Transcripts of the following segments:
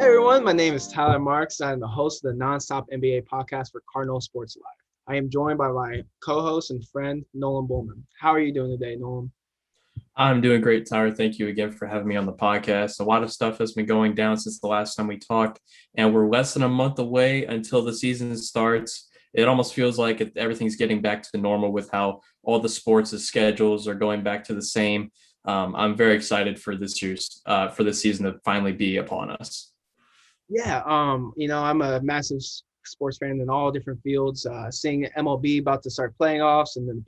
Hey everyone, my name is Tyler Marks. I'm the host of the Nonstop NBA podcast for Cardinal Sports Live. I am joined by my co-host and friend Nolan Bowman. How are you doing today, Nolan? I'm doing great, Tyler. Thank you again for having me on the podcast. A lot of stuff has been going down since the last time we talked, and we're less than a month away until the season starts. It almost feels like everything's getting back to normal with how all the sports' schedules are going back to the same. I'm very excited for for this season to finally be upon us. Yeah, I'm a massive sports fan in all different fields. Seeing MLB about to start playoffs, and then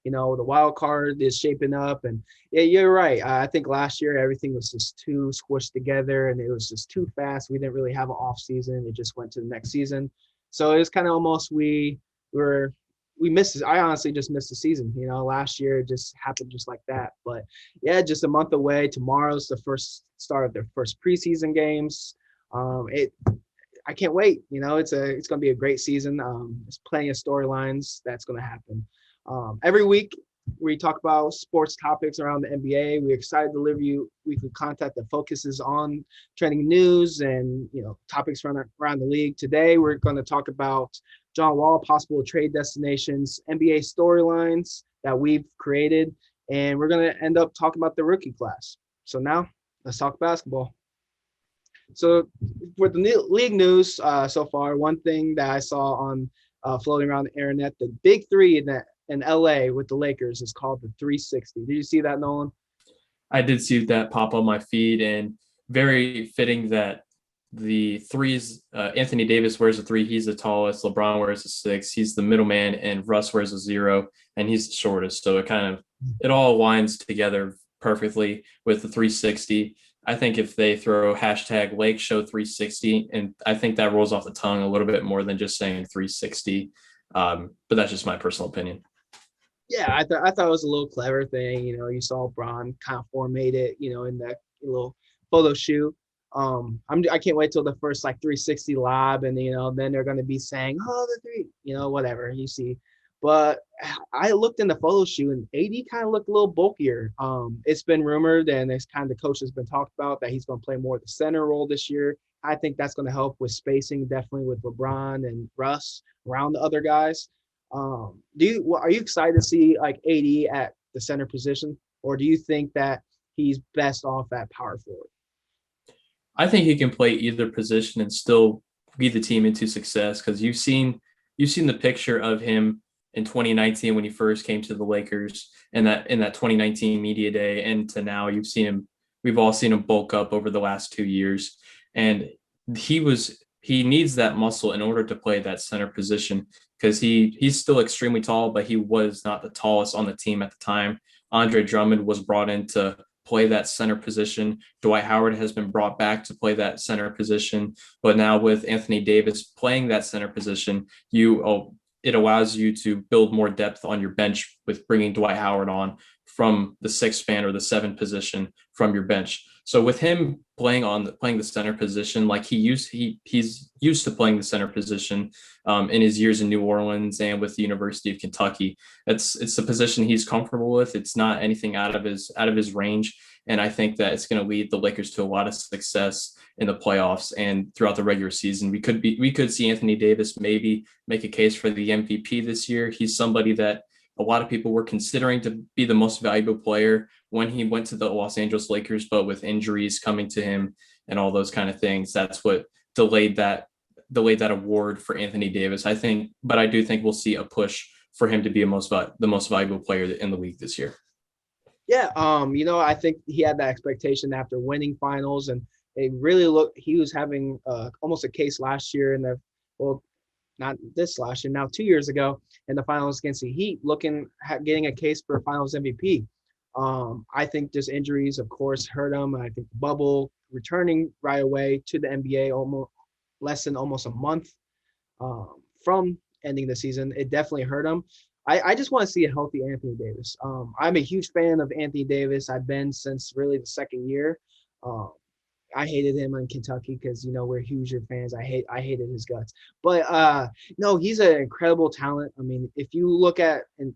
the wild card is shaping up. And yeah, you're right. I think last year everything was just too squished together, and it was just too fast. We didn't really have an off season. It just went to the next season. So it was kind of almost were we missed it. I honestly just missed the season. Last year it just happened just like that. But yeah, just a month away. Tomorrow's the first start of their first preseason games. It I can't wait. It's going to be a great season. There's plenty of storylines that's going to happen. Every week we talk about sports topics around the NBA. We're excited to deliver you weekly content that focuses on trending news and topics around the league. Today we're going to talk about John Wall, possible trade destinations, NBA storylines that we've created, and we're going to end up talking about the rookie class. So now let's talk basketball. So for the league news so far, one thing that I saw on floating around the internet, the big three in LA with the Lakers is called the 360. Did you see that, Nolan? I did see that pop on my feed, and very fitting that the threes. Anthony Davis wears a three; he's the tallest. LeBron wears a six; he's the middleman, and Russ wears a zero, and he's the shortest. So it all aligns together perfectly with the 360. I think if they throw hashtag Lake Show 360, and I think that rolls off the tongue a little bit more than just saying 360. But that's just my personal opinion. Yeah, I thought it was a little clever thing. You saw Braun kind of formate it, in that little photo shoot. I can't wait till the first like 360 lob, and then they're gonna be saying, "Oh, the three," whatever you see. But I looked in the photo shoot, and AD kind of looked a little bulkier. It's been rumored, and it's kind of the coach has been talked about that he's gonna play more of the center role this year. I think that's gonna help with spacing, definitely with LeBron and Russ around the other guys. Are you excited to see like AD at the center position, or do you think that he's best off at power forward? I think he can play either position and still lead the team into success because you've seen the picture of him in 2019 when he first came to the Lakers and that in that 2019 media day and to now we've all seen him bulk up over the last 2 years, and he needs that muscle in order to play that center position because he's still extremely tall, but he was not the tallest on the team at the time. Andre Drummond was brought in to play that center position. Dwight Howard has been brought back to play that center position. But now with Anthony Davis playing that center position, it allows you to build more depth on your bench with bringing Dwight Howard on from the six man or the seven position from your bench. So with him playing the center position, like he's used to playing the center position in his years in New Orleans and with the University of Kentucky. It's the position he's comfortable with. It's not anything out of his range, and I think that it's going to lead the Lakers to a lot of success in the playoffs and throughout the regular season. We could see Anthony Davis maybe make a case for the MVP this year. He's somebody that a lot of people were considering to be the most valuable player when he went to the Los Angeles Lakers, but with injuries coming to him and all those kind of things, that's what delayed that award for Anthony Davis. But I do think we'll see a push for him to be the most valuable player in the league this year. Yeah, I think he had that expectation after winning finals, and it really looked he was having almost a case last year in the well, not this last year, now 2 years ago in the finals against the Heat, getting a case for Finals MVP. I think just injuries, of course, hurt him. I think the bubble returning right away to the NBA almost a month from ending the season, it definitely hurt him. I just want to see a healthy Anthony Davis. I'm a huge fan of Anthony Davis. I've been since really the second year. Um, I hated him in Kentucky because we're Hoosier fans. I hated his guts, but no, he's an incredible talent. I mean, if you look at and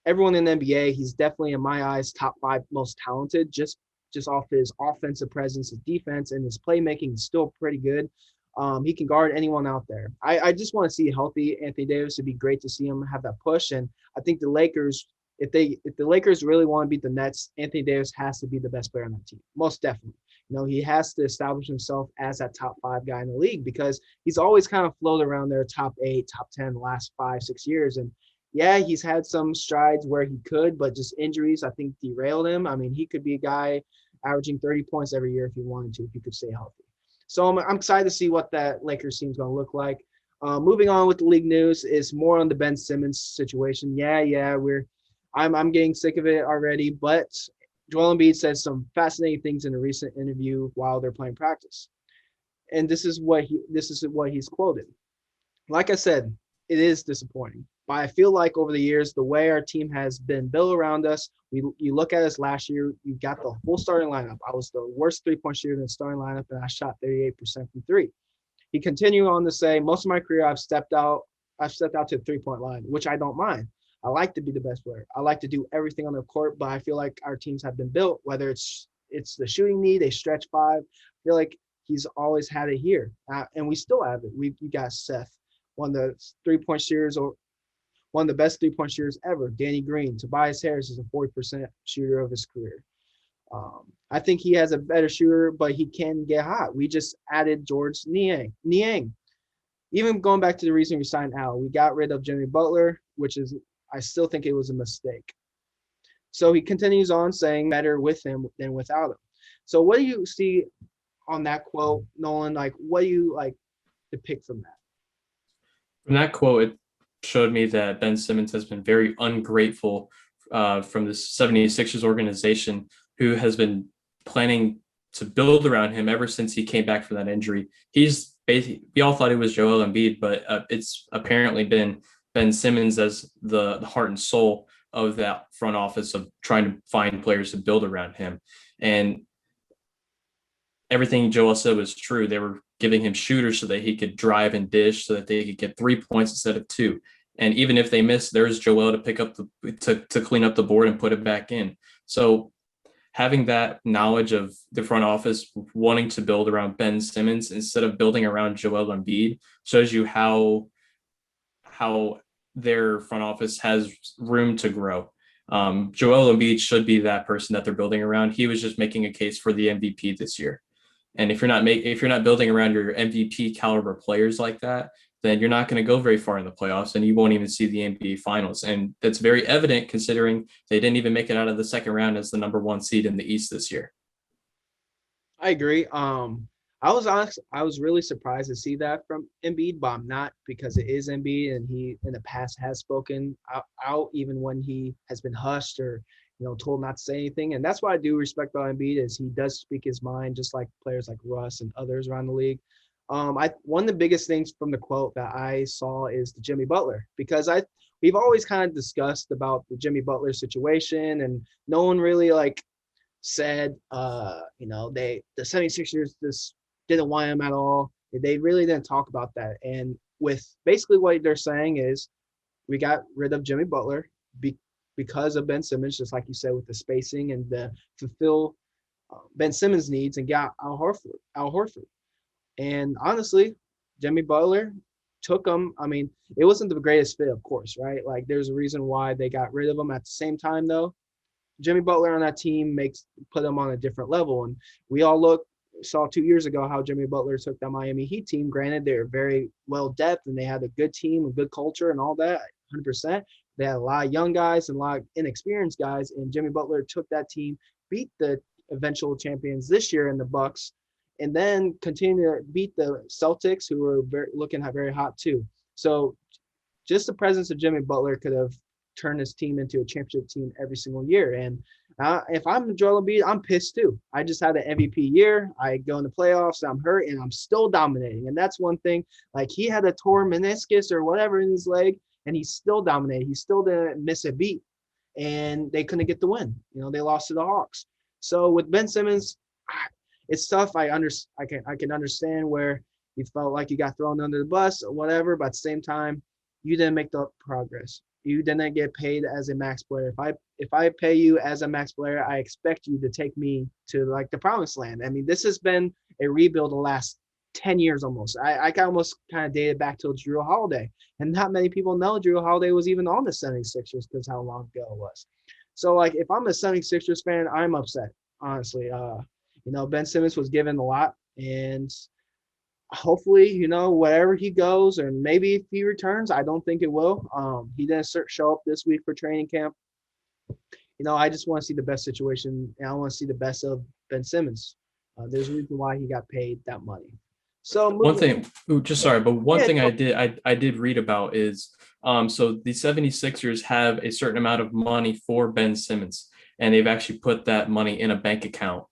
everyone in the NBA, he's definitely in my eyes top five most talented. Just just off his offensive presence, his defense, and his playmaking is still pretty good. He can guard anyone out there. I just want to see healthy Anthony Davis. It'd be great to see him have that push. And I think the Lakers, if the Lakers really want to beat the Nets, Anthony Davis has to be the best player on that team. Most definitely. He has to establish himself as that top 5 guy in the league because he's always kind of floated around there, top 8, top 10 the last 5-6 years. And yeah, he's had some strides where he could, but just injuries, I think, derailed him. I mean, he could be a guy averaging 30 points every year if he wanted to, if he could stay healthy. So I'm excited to see what that Lakers team is going to look like. Moving on with the league news is more on the Ben Simmons situation. I'm getting sick of it already, but Joel Embiid said some fascinating things in a recent interview while they're playing practice. And this is what he's quoted. Like I said, it is disappointing. But I feel like over the years, the way our team has been built around us, you look at us last year, you got the whole starting lineup. I was the worst three-point shooter in the starting lineup, and I shot 38% from three. He continued on to say, most of my career, I've stepped out to the three-point line, which I don't mind. I like to be the best player. I like to do everything on the court, but I feel like our teams have been built, whether it's the shooting need, they stretch 5. I feel like he's always had it here, and we still have it. We got Seth, one of the three-point shooters, or one of the best three-point shooters ever. Danny Green. Tobias Harris is a 40% shooter of his career. I think he has a better shooter, but he can get hot. We just added George Niang. Even going back to the reason we signed Al, we got rid of Jimmy Butler, which is I still think it was a mistake. So he continues on saying better with him than without him. So what do you see on that quote, Nolan? Like, what do you depict from that? From that quote, it showed me that Ben Simmons has been very ungrateful from the 76ers organization, who has been planning to build around him ever since he came back from that injury. He's basically, we all thought it was Joel Embiid, but it's apparently been Ben Simmons as the heart and soul of that front office of trying to find players to build around him. And everything Joel said was true. They were giving him shooters so that he could drive and dish, so that they could get 3 points instead of 2. And even if they miss, there's Joel to pick up to clean up the board and put it back in. So having that knowledge of the front office wanting to build around Ben Simmons instead of building around Joel Embiid shows you how their front office has room to grow. Joel Embiid should be that person that they're building around. He was just making a case for the MVP this year. And if you're not building around your MVP caliber players like that, then you're not going to go very far in the playoffs, and you won't even see the NBA Finals. And that's very evident considering they didn't even make it out of the second round as the number 1 seed in the East this year. I agree. I was really surprised to see that from Embiid, but I'm not, because it is Embiid, and he in the past has spoken out even when he has been hushed or told not to say anything. And that's what I do respect about Embiid, is he does speak his mind, just like players like Russ and others around the league. One of the biggest things from the quote that I saw is the Jimmy Butler, because we've always kind of discussed about the Jimmy Butler situation, and no one really said the 76ers just didn't want him at all. They really didn't talk about that. And with basically what they're saying is we got rid of Jimmy Butler because of Ben Simmons, just like you said, with the spacing and the fulfill Ben Simmons needs, and got Al Horford. And honestly, Jimmy Butler took him. I mean, it wasn't the greatest fit, of course, right? Like, there's a reason why they got rid of him. At the same time, though, Jimmy Butler on that team put him on a different level. And we all saw 2 years ago how Jimmy Butler took that Miami Heat team. Granted, they're very well depth, and they had a good team, a good culture, and all that, 100%. They had a lot of young guys and a lot of inexperienced guys, and Jimmy Butler took that team, beat the eventual champions this year in the Bucks, and then continue to beat the Celtics, who were looking very hot too. So just the presence of Jimmy Butler could have turned this team into a championship team every single year. And if I'm Joel Embiid, I'm pissed too. I just had an MVP year. I go in the playoffs, I'm hurt, and I'm still dominating. And that's one thing. Like, he had a torn meniscus or whatever in his leg, and he still dominated. He still didn't miss a beat, and they couldn't get the win. They lost to the Hawks. So with Ben Simmons, it's tough. I can understand where you felt like you got thrown under the bus or whatever, but at the same time, you didn't make the progress. You didn't get paid as a max player. If I pay you as a max player, I expect you to take me to like the promised land. I mean, this has been a rebuild the last 10 years almost. I almost kind of dated back to Drew Holiday. And not many people know Drew Holiday was even on the 76ers because how long ago it was. So like if I'm a 76ers fan, I'm upset, honestly. Ben Simmons was given a lot, and hopefully, wherever he goes, and maybe if he returns, I don't think it will. He didn't show up this week for training camp. I just want to see the best situation, and I want to see the best of Ben Simmons. There's a reason why he got paid that money. So one thing, just sorry, but one Yeah, thing I did read about is so the 76ers have a certain amount of money for Ben Simmons, and they've actually put that money in a bank account,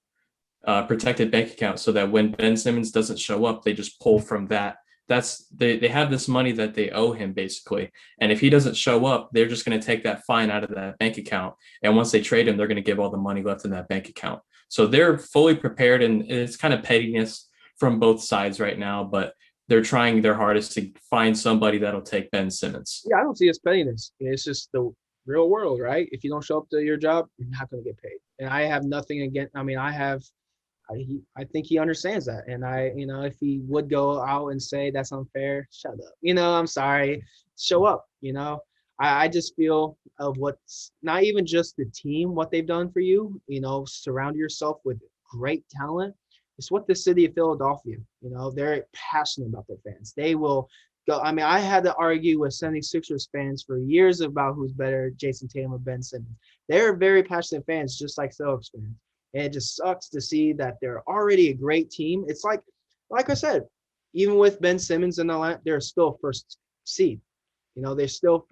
protected bank account, so that when Ben Simmons doesn't show up, they just pull from that. They have this money that they owe him basically, and if he doesn't show up, they're just going to take that fine out of that bank account, and once they trade him, they're going to give all the money left in that bank account. So they're fully prepared, and it's kind of pettiness from both sides right now, but they're trying their hardest to find somebody that'll take Ben Simmons. Yeah, I don't see it as pettiness. It's just the real world, right? If you don't show up to your job, you're not going to get paid. And I have nothing against. I mean, I think he understands that. And if he would go out and say that's unfair, shut up. I'm sorry. Show up. I just feel of what's not even just the team, what they've done for you. Surround yourself with great talent. It's what the city of Philadelphia, they're passionate about their fans. They will go. I mean, I had to argue with 76ers fans for years about who's better, Jason Tatum or Ben Simmons. They're very passionate fans, just like Celtics fans. And it just sucks to see that they're already a great team. It's like I said, even with Ben Simmons and all that, they're still first seed. They're still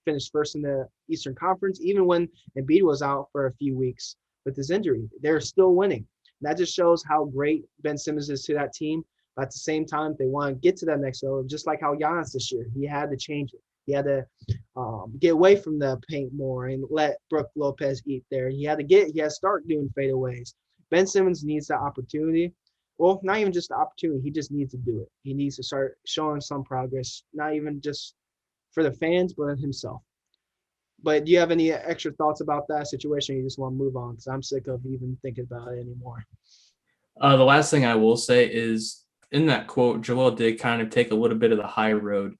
finished first in the Eastern Conference, even when Embiid was out for a few weeks with his injury. They're still winning. That just shows how great Ben Simmons is to that team. But at the same time, if they want to get to that next level, just like how Giannis this year, he had to change it. He had to get away from the paint more and let Brook Lopez eat there. He had to start doing fadeaways. Ben Simmons needs that opportunity. Well, not even just the opportunity. He just needs to do it. He needs to start showing some progress, not even just for the fans, but himself. But do you have any extra thoughts about that situation? You just want to move on because I'm sick of even thinking about it anymore. The last thing I will say is in that quote, Joel did kind of take a little bit of the high road,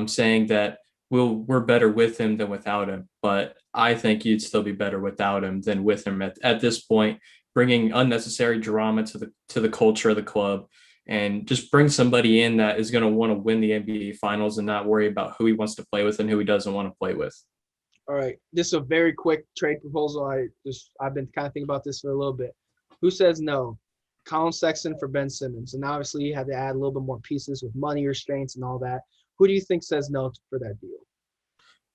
saying that we're better with him than without him. But I think you'd still be better without him than with him at this point, bringing unnecessary drama to the culture of the club, and just bring somebody in that is going to want to win the NBA Finals and not worry about who he wants to play with and who he doesn't want to play with. All right, this is a very quick trade proposal. I've been kind of thinking about this for a little bit. Who says no? Colin Sexton for Ben Simmons, and obviously you had to add a little bit more pieces with money restraints and all that. Who do you think says no for that deal?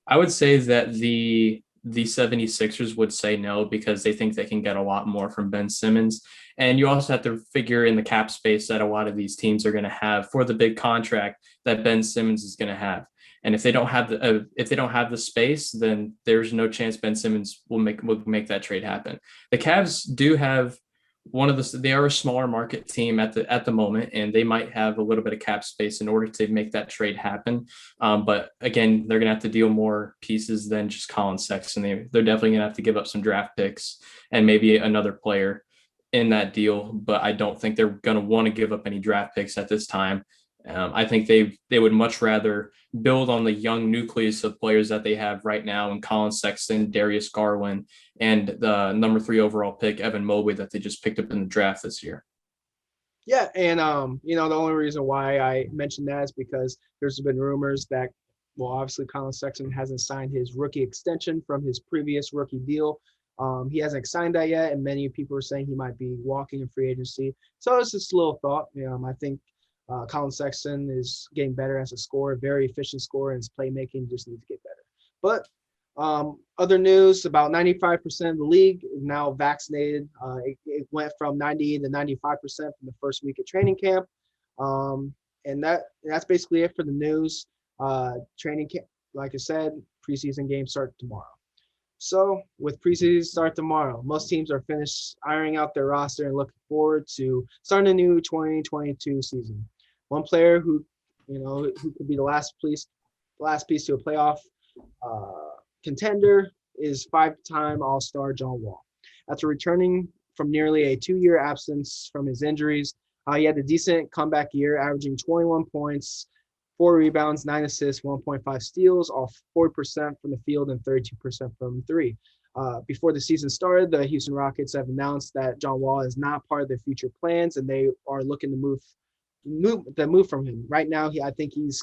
I would say that the 76ers would say no because they think they can get a lot more from Ben Simmons. And you also have to figure in the cap space that a lot of these teams are going to have for the big contract that Ben Simmons is going to have. And if they don't have the space, then there's no chance Ben Simmons will make that trade happen. The Cavs do have they are a smaller market team at the moment, and they might have a little bit of cap space in order to make that trade happen. But again, they're going to have to deal more pieces than just Colin Sexton. They're definitely going to have to give up some draft picks and maybe another player in that deal. But I don't think they're going to want to give up any draft picks at this time. I think they would much rather build on the young nucleus of players that they have right now in Colin Sexton, Darius Garland, and the number 3 overall pick, Evan Mobley, that they just picked up in the draft this year. Yeah, and the only reason why I mentioned that is because there's been rumors that, well, obviously Colin Sexton hasn't signed his rookie extension from his previous rookie deal. He hasn't signed that yet, and many people are saying he might be walking in free agency. So it's just a little thought. I think Colin Sexton is getting better as a scorer, very efficient scorer, and his playmaking just needs to get better. But other news, about 95% of the league is now vaccinated. It went from 90 to 95% from the first week of training camp. And that's basically it for the news. Training camp, like I said, preseason games start tomorrow. So with preseason start tomorrow, most teams are finished ironing out their roster and looking forward to starting a new 2022 season. One player who could be the last piece to a playoff Uh, Contender is five-time All-Star John Wall. After returning from nearly a 2-year absence from his injuries, he had a decent comeback year, averaging 21 points, 4 rebounds, 9 assists, 1.5 steals, all 4% from the field and 32% from three. Before the season started, the Houston Rockets have announced that John Wall is not part of their future plans, and they are looking to move from him. Right now, I think he's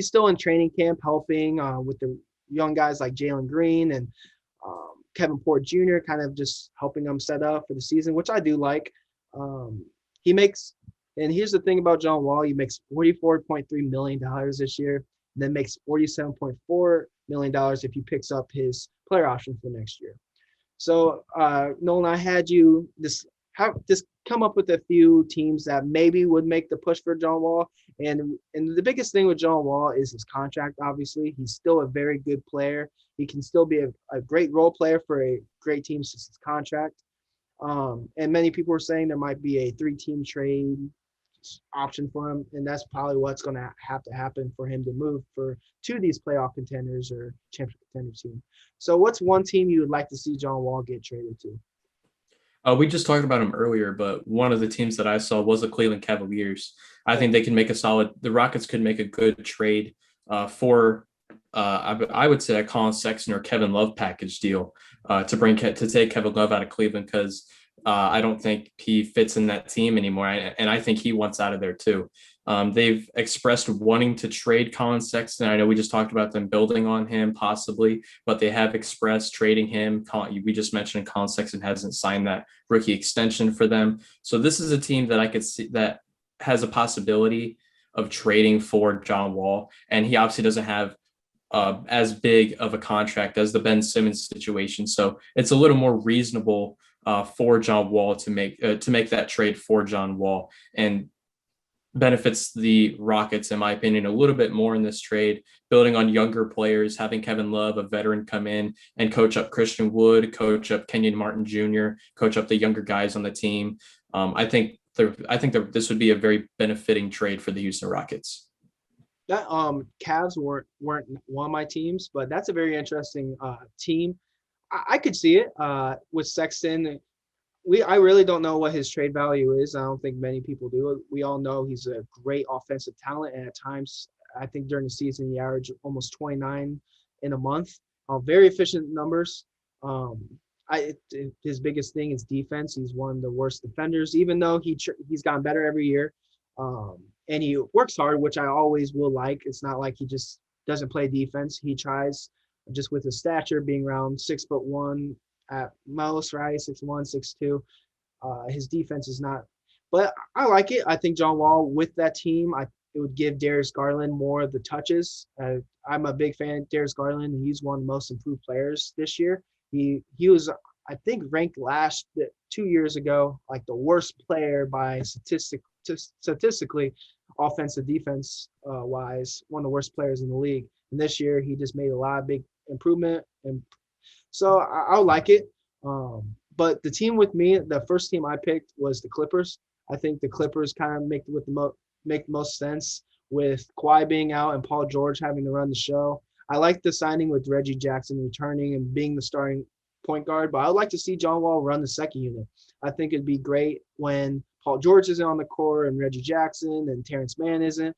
still in training camp, helping with the young guys like Jalen Green and Kevin Porter Jr., kind of just helping them set up for the season, which I do like. Um, he makes, and here's the thing about John Wall: he makes $44.3 million this year, and then makes $47.4 million if he picks up his player option for next year. So, Nolan, I had you just come up with a few teams that maybe would make the push for John Wall. And the biggest thing with John Wall is his contract. Obviously, he's still a very good player. He can still be a great role player for a great team since his contract. And many people are saying there might be a 3-team trade option for him, and that's probably what's going to have to happen for him to move to these playoff contenders or championship contender team. So, what's one team you would like to see John Wall get traded to? We just talked about him earlier, but one of the teams that I saw was the Cleveland Cavaliers. I think they can make the Rockets could make a good trade for, I would say, a Colin Sexton or Kevin Love package deal to take Kevin Love out of Cleveland because I don't think he fits in that team anymore. And I think he wants out of there too. They've expressed wanting to trade Colin Sexton. I know we just talked about them building on him possibly, but they have expressed trading him. We just mentioned Colin Sexton hasn't signed that rookie extension for them. So this is a team that I could see that has a possibility of trading for John Wall. And he obviously doesn't have as big of a contract as the Ben Simmons situation. So it's a little more reasonable for John Wall to make that trade for John Wall, and benefits the Rockets, in my opinion, a little bit more in this trade, building on younger players, having Kevin Love, a veteran, come in and coach up Christian Wood, coach up Kenyon Martin Jr., coach up the younger guys on the team. I think this would be a very benefiting trade for the Houston Rockets. That Cavs weren't one of my teams, but that's a very interesting team. I could see it with Sexton. I really don't know what his trade value is. I don't think many people do. We all know he's a great offensive talent, and at times, I think during the season he averaged almost 29 in a month. Very efficient numbers. Um, his biggest thing is defense. He's one of the worst defenders, even though he's gotten better every year. And he works hard, which I always will like. It's not like he just doesn't play defense. He tries, just with his stature being around 6'1" at most, right? 6'1", 6'2". His defense is not, but I like it. I think John Wall with that team, it would give Darius Garland more of the touches. I'm a big fan of Darius Garland. He's one of the most improved players this year. He was, I think, ranked 2 years ago, like the worst player by statistically, offensive defense wise, one of the worst players in the league. And this year, he just made a lot of big improvement, and so I like it. But the team with me, the first team I picked was the Clippers. I think the Clippers kind of make the most sense with Kawhi being out and Paul George having to run the show. I like the signing with Reggie Jackson returning and being the starting point guard, but I would like to see John Wall run the second unit. I think it'd be great when Paul George isn't on the court and Reggie Jackson and Terrence Mann isn't.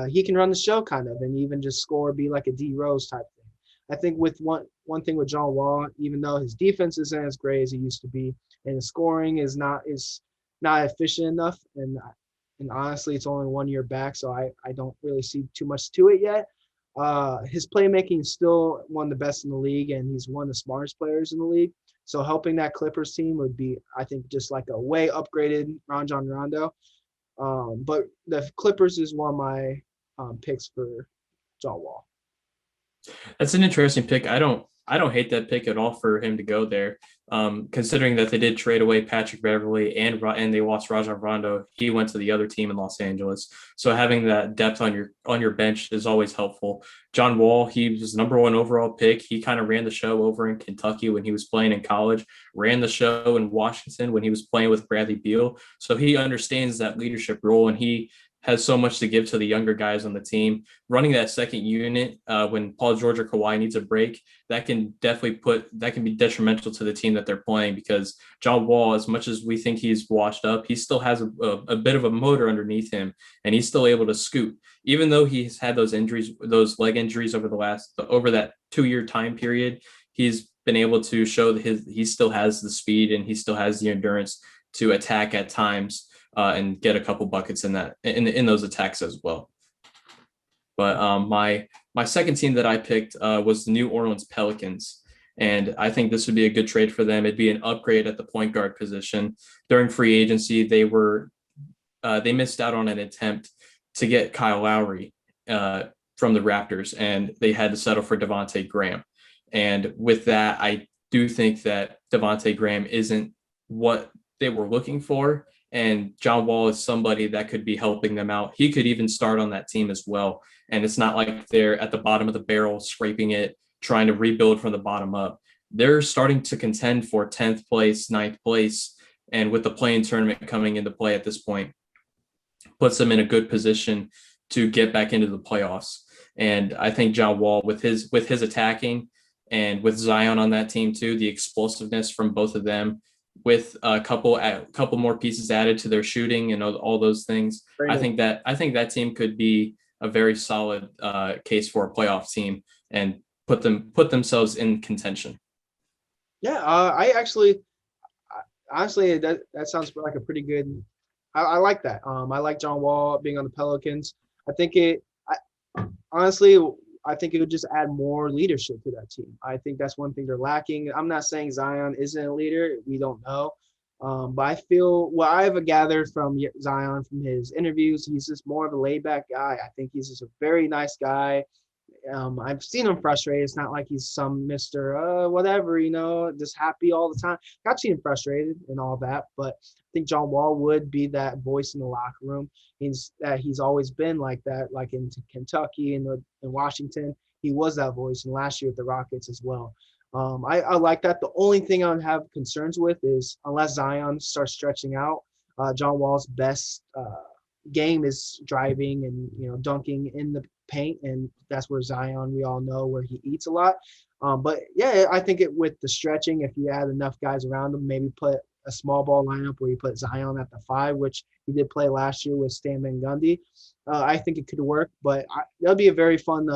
He can run the show kind of and even just score, be like a D Rose type thing. I think with one thing with John Wall, even though his defense isn't as great as it used to be, and his scoring is not efficient enough, and honestly, it's only 1 year back, so I don't really see too much to it yet. His playmaking is still one of the best in the league, and he's one of the smartest players in the league. So helping that Clippers team would be, I think, just like a way upgraded Rajon Rondo. But the Clippers is one of my picks for John Wall. That's an interesting pick. I don't hate that pick at all for him to go there. Considering that they did trade away Patrick Beverley and they lost Rajon Rondo, he went to the other team in Los Angeles. So having that depth on your bench is always helpful. John Wall, he was number 1 overall pick. He kind of ran the show over in Kentucky when he was playing in college, ran the show in Washington when he was playing with Bradley Beal. So he understands that leadership role, and he has so much to give to the younger guys on the team. Running that second unit when Paul George or Kawhi needs a break, that can be detrimental to the team that they're playing, because John Wall, as much as we think he's washed up, he still has a bit of a motor underneath him, and he's still able to scoot. Even though he's had those injuries, those leg injuries over that 2-year time period, he's been able to show that he still has the speed and he still has the endurance to attack at times and get a couple buckets in those attacks as well. But my second team that I picked was the New Orleans Pelicans. And I think this would be a good trade for them. It'd be an upgrade at the point guard position. During free agency, they missed out on an attempt to get Kyle Lowry from the Raptors, and they had to settle for Devontae Graham. And with that, I do think that Devontae Graham isn't what they were looking for. And John Wall is somebody that could be helping them out. He could even start on that team as well. And it's not like they're at the bottom of the barrel, scraping it, trying to rebuild from the bottom up. They're starting to contend for 10th place, 9th place. And with the play-in tournament coming into play at this point, puts them in a good position to get back into the playoffs. And I think John Wall, with his attacking, and with Zion on that team too, the explosiveness from both of them, with a couple more pieces added to their shooting and all those things, I think that team could be a very solid case for a playoff team and put themselves in contention. Yeah, honestly, that sounds like a pretty good. I like that. I like John Wall being on the Pelicans. Honestly, I think it would just add more leadership to that team. I think that's one thing they're lacking. I'm not saying Zion isn't a leader. We don't know. But I feel what I've gathered from Zion, from his interviews, he's just more of a laid-back guy. I think he's just a very nice guy. I've seen him frustrated. It's not like he's some Mr. Whatever, just happy all the time. I've seen him frustrated and all that, but I think John Wall would be that voice in the locker room. He's always been like that, like in Kentucky and in Washington. He was that voice, and last year with the Rockets as well. I like that. The only thing I would have concerns with is unless Zion starts stretching out, John Wall's best game is driving and dunking in the paint, and that's where Zion, we all know where he eats a lot. But yeah, I think with the stretching, if you add enough guys around him, maybe put a small ball lineup where you put Zion at the 5, which he did play last year with Stan Van Gundy. I think it could work, but that'll be a very fun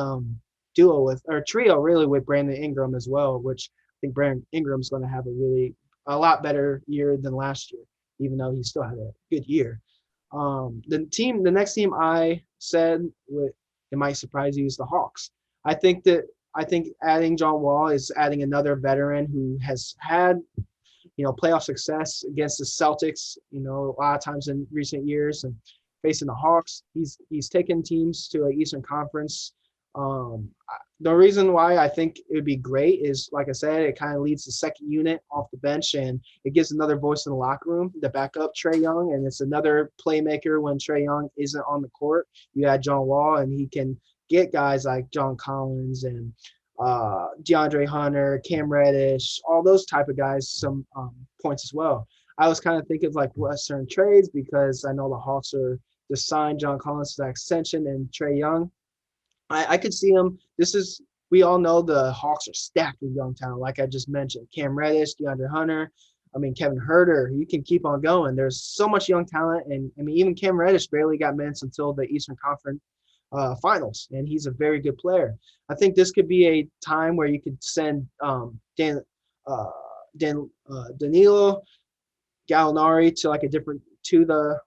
trio really with Brandon Ingram as well, which I think Brandon Ingram's going to have a lot better year than last year, even though he still had a good year. The next team I said, it might surprise you, is the Hawks. I think adding John Wall is adding another veteran who has had playoff success against the Celtics, a lot of times in recent years, and facing the Hawks, he's taken teams to an Eastern Conference. The reason why I think it would be great is, like I said, it kind of leads the second unit off the bench, and it gives another voice in the locker room to back up Trae Young, and it's another playmaker when Trae Young isn't on the court. You add John Wall, and he can get guys like John Collins and DeAndre Hunter, Cam Reddish, all those type of guys some points as well. I was kind of thinking of like Western trades because I know the Hawks are just signed John Collins to that extension and Trae Young. I could see him. We all know the Hawks are stacked with young talent, like I just mentioned. Cam Reddish, DeAndre Hunter, Kevin Huerter. You can keep on going. There's so much young talent, and even Cam Reddish barely got minutes until the Eastern Conference Finals, and he's a very good player. I think this could be a time where you could send Danilo Gallinari to the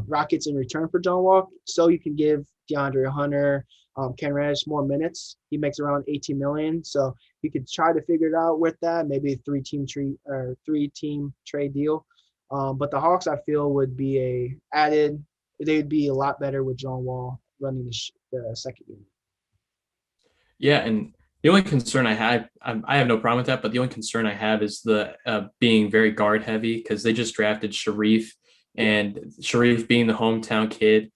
Rockets in return for John Wall, so you can give DeAndre Hunter, Cam Reddish more minutes. He makes around $18 million, so you could try to figure it out with that. Maybe a three-team trade deal. But the Hawks, I feel, would be they'd be a lot better with John Wall running the second unit. Yeah, and the only concern I have no problem with that, but the only concern I have is the being very guard heavy, because they just drafted Sharif, and Sharif being the hometown kid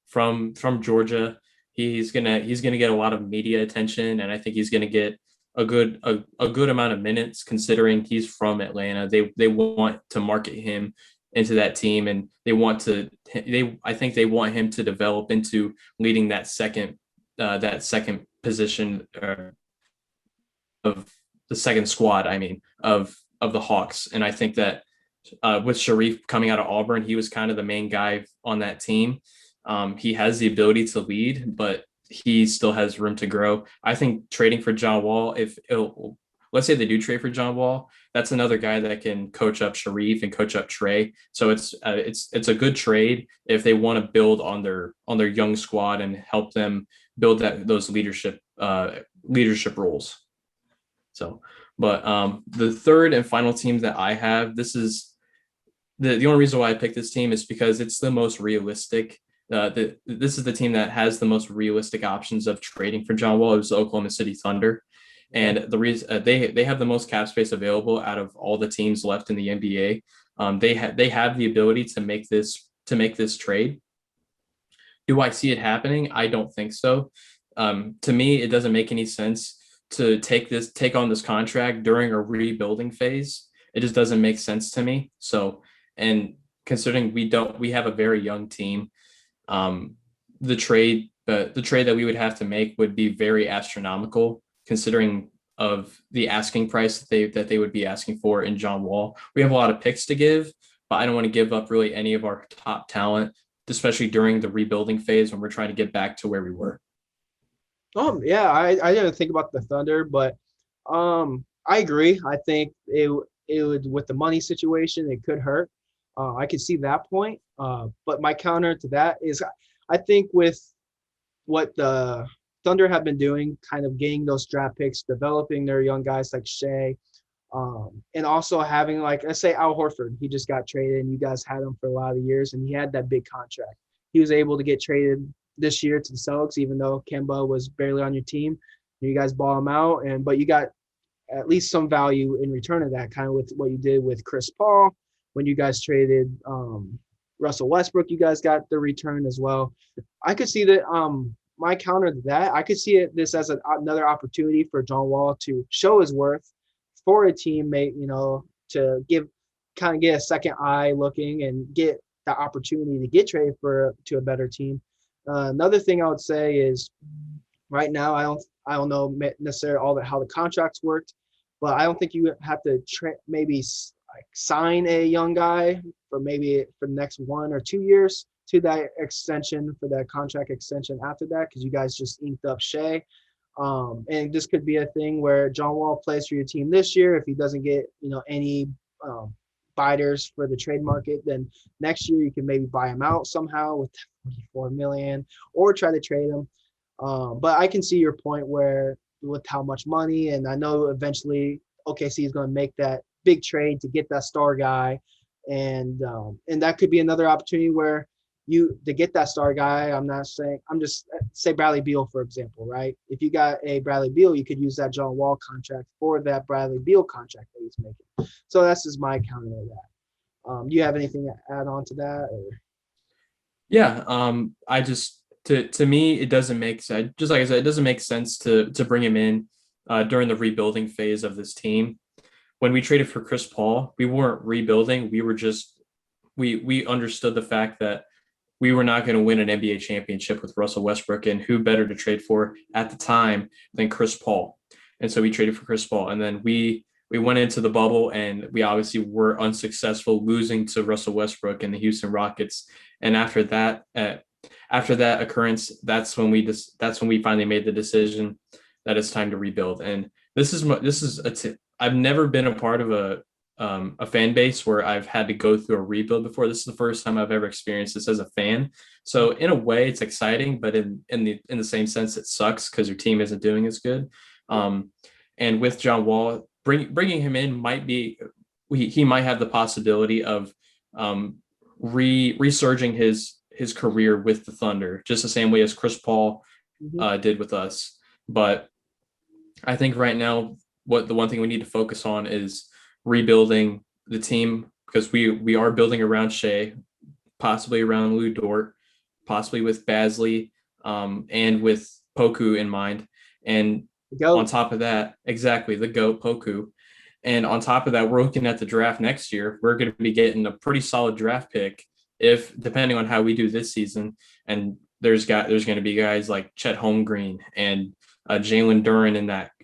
from Georgia, he's gonna get a lot of media attention, and I think he's gonna get a good amount of minutes considering he's from Atlanta. They want to market him into that team, and I think they want him to develop into leading that second position of the second squad. I mean, of the Hawks, and I think that with Sharif coming out of Auburn, he was kind of the main guy on that team. He has the ability to lead, but he still has room to grow. I think trading for John Wall, let's say they do trade for John Wall, that's another guy that can coach up Sharif and coach up Trey. So it's a good trade if they want to build on their young squad and help them build those leadership roles. So, but the third and final team that I have, this is the only reason why I picked this team is because it's the most realistic. This is the team that has the most realistic options of trading for John Wall. It was the Oklahoma City Thunder, and the reason they have the most cap space available out of all the teams left in the NBA. They have the ability to make this trade. Do I see it happening? I don't think so. To me, it doesn't make any sense to take on this contract during a rebuilding phase. It just doesn't make sense to me. So, and considering we have a very young team, the trade that we would have to make would be very astronomical considering of the asking price that they would be asking for in John Wall. We have a lot of picks to give, but I don't want to give up really any of our top talent, especially during the rebuilding phase when we're trying to get back to where we were. Yeah, I didn't think about the Thunder, but I agree. I think it would, with the money situation, it could hurt. I could see that point. But my counter to that is I think with what the Thunder have been doing, kind of getting those draft picks, developing their young guys like Shea, and also having, like, let's say Al Horford, he just got traded and you guys had him for a lot of years and he had that big contract. He was able to get traded this year to the Celtics, even though Kemba was barely on your team. You guys ball him out, but you got at least some value in return of that, kind of with what you did with Chris Paul when you guys traded Russell Westbrook. You guys got the return as well. I could see that. My counter to that, I could see this as another opportunity for John Wall to show his worth for a teammate, to kind of get a second eye looking and get the opportunity to get traded to a better team. Another thing I would say is right now, I don't know necessarily how the contracts worked, but I don't think you have to maybe sign a young guy for the next 1 or 2 years to that extension, for that contract extension after that, because you guys just inked up Shea. And this could be a thing where John Wall plays for your team this year. If he doesn't get any biters for the trade market, then next year you can maybe buy him out somehow with $44 million or try to trade him. But I can see your point where with how much money, and I know eventually OKC is going to make that big trade to get that star guy, and that could be another opportunity where to get that star guy. I'm just say Bradley Beal, for example, right? If you got a Bradley Beal, you could use that John Wall contract for that Bradley Beal contract that he's making. So that's just my counter to that. Do you have anything to add on to that? Or? Yeah, I just to me it doesn't make sense. Just like I said, it doesn't make sense to bring him in during the rebuilding phase of this team. When we traded for Chris Paul, we weren't rebuilding. We were just we understood the fact that we were not going to win an NBA championship with Russell Westbrook, and who better to trade for at the time than Chris Paul. And so we traded for Chris Paul, and then we went into the bubble, and we obviously were unsuccessful, losing to Russell Westbrook and the Houston Rockets. And after that occurrence, that's when we finally made the decision that it's time to rebuild. And I've never been a part of a fan base where I've had to go through a rebuild before. This is the first time I've ever experienced this as a fan. So in a way, it's exciting, but in the same sense, it sucks because your team isn't doing as good. And with John Wall, bringing him in he might have the possibility of resurging his career with the Thunder, just the same way as Chris Paul did with us. But I think right now, the one thing we need to focus on is rebuilding the team, because we are building around Shea, possibly around Lou Dort, possibly with Basley, and with Poku in mind. And on top of that, exactly, the GOAT Poku. And on top of that, we're looking at the draft next year. We're going to be getting a pretty solid draft pick if depending on how we do this season. And there's going to be guys like Chet Holmgreen and Jalen Duren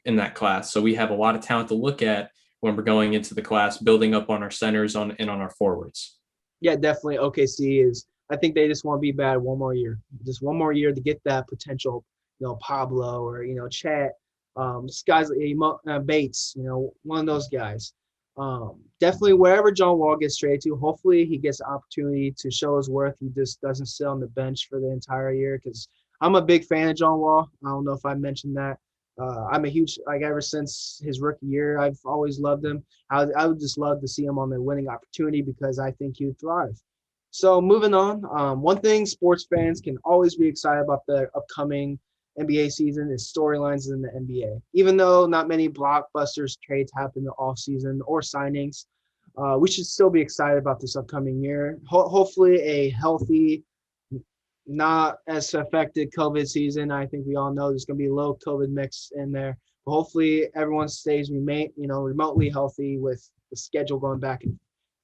in that class. So we have a lot of talent to look at when we're going into the class, building up on our centers and on our forwards. Yeah, definitely. OKC is. I think they just want to be bad one more year, just one more year to get that potential. Pablo or Chet, guys like Bates. One of those guys. Definitely wherever John Wall gets traded to, hopefully he gets the opportunity to show his worth. He just doesn't sit on the bench for the entire year because I'm a big fan of John Wall. I don't know if I mentioned that. I'm a huge, ever since his rookie year, I've always loved him. I would just love to see him on the winning opportunity because I think he would thrive. So moving on, one thing sports fans can always be excited about the upcoming NBA season is storylines in the NBA. Even though not many blockbusters trades happen in the offseason or signings, we should still be excited about this upcoming year. Hopefully a healthy, not as affected COVID season. I think we all know there's going to be a little COVID mix in there. But hopefully everyone stays remotely healthy with the schedule going back and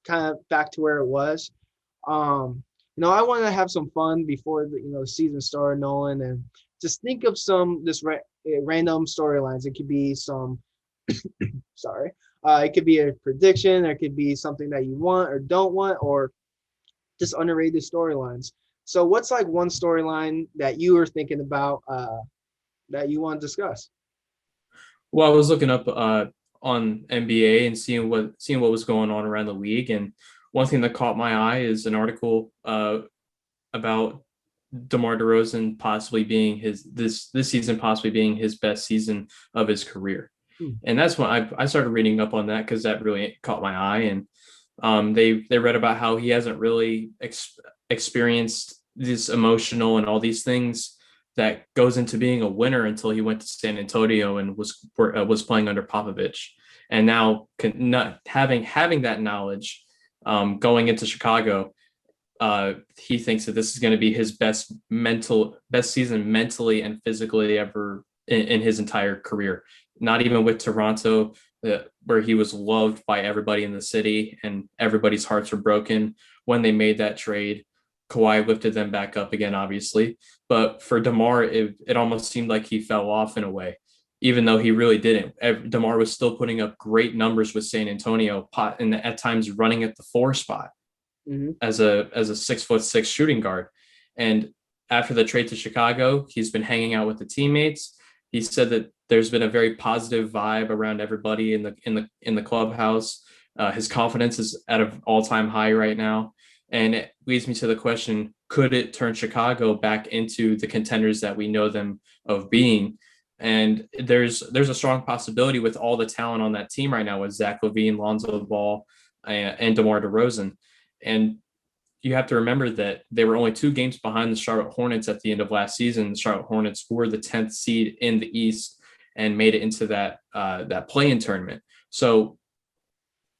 kind of back to where it was. I want to have some fun before the season started, Nolan, and just think of some random storylines. It could be some, sorry, it could be a prediction. It could be something that you want or don't want, or just underrated storylines. So what's one storyline that you were thinking about that you want to discuss? Well, I was looking up on NBA and seeing what was going on around the league, and one thing that caught my eye is an article about DeMar DeRozan possibly being this season possibly being his best season of his career. And that's when I started reading up on that because that really caught my eye. And they read about how he hasn't really experienced this emotional and all these things that goes into being a winner until he went to San Antonio and was playing under Popovich. And now not having that knowledge going into Chicago, he thinks that this is going to be his best season mentally and physically ever in his entire career. Not even with Toronto, where he was loved by everybody in the city and everybody's hearts were broken when they made that trade. Kawhi lifted them back up again, obviously. But for DeMar, it almost seemed like he fell off in a way, even though he really didn't. DeMar was still putting up great numbers with San Antonio, and at times running at the 4 spot. Mm-hmm. as a 6'6" shooting guard. And after the trade to Chicago, he's been hanging out with the teammates. He said that there's been a very positive vibe around everybody in the clubhouse. His confidence is at an all-time high right now. And it leads me to the question, could it turn Chicago back into the contenders that we know them of being? And there's a strong possibility with all the talent on that team right now with Zach LaVine, Lonzo Ball, and DeMar DeRozan. And you have to remember that they were only 2 games behind the Charlotte Hornets at the end of last season. The Charlotte Hornets were the 10th seed in the East and made it into that play-in tournament. So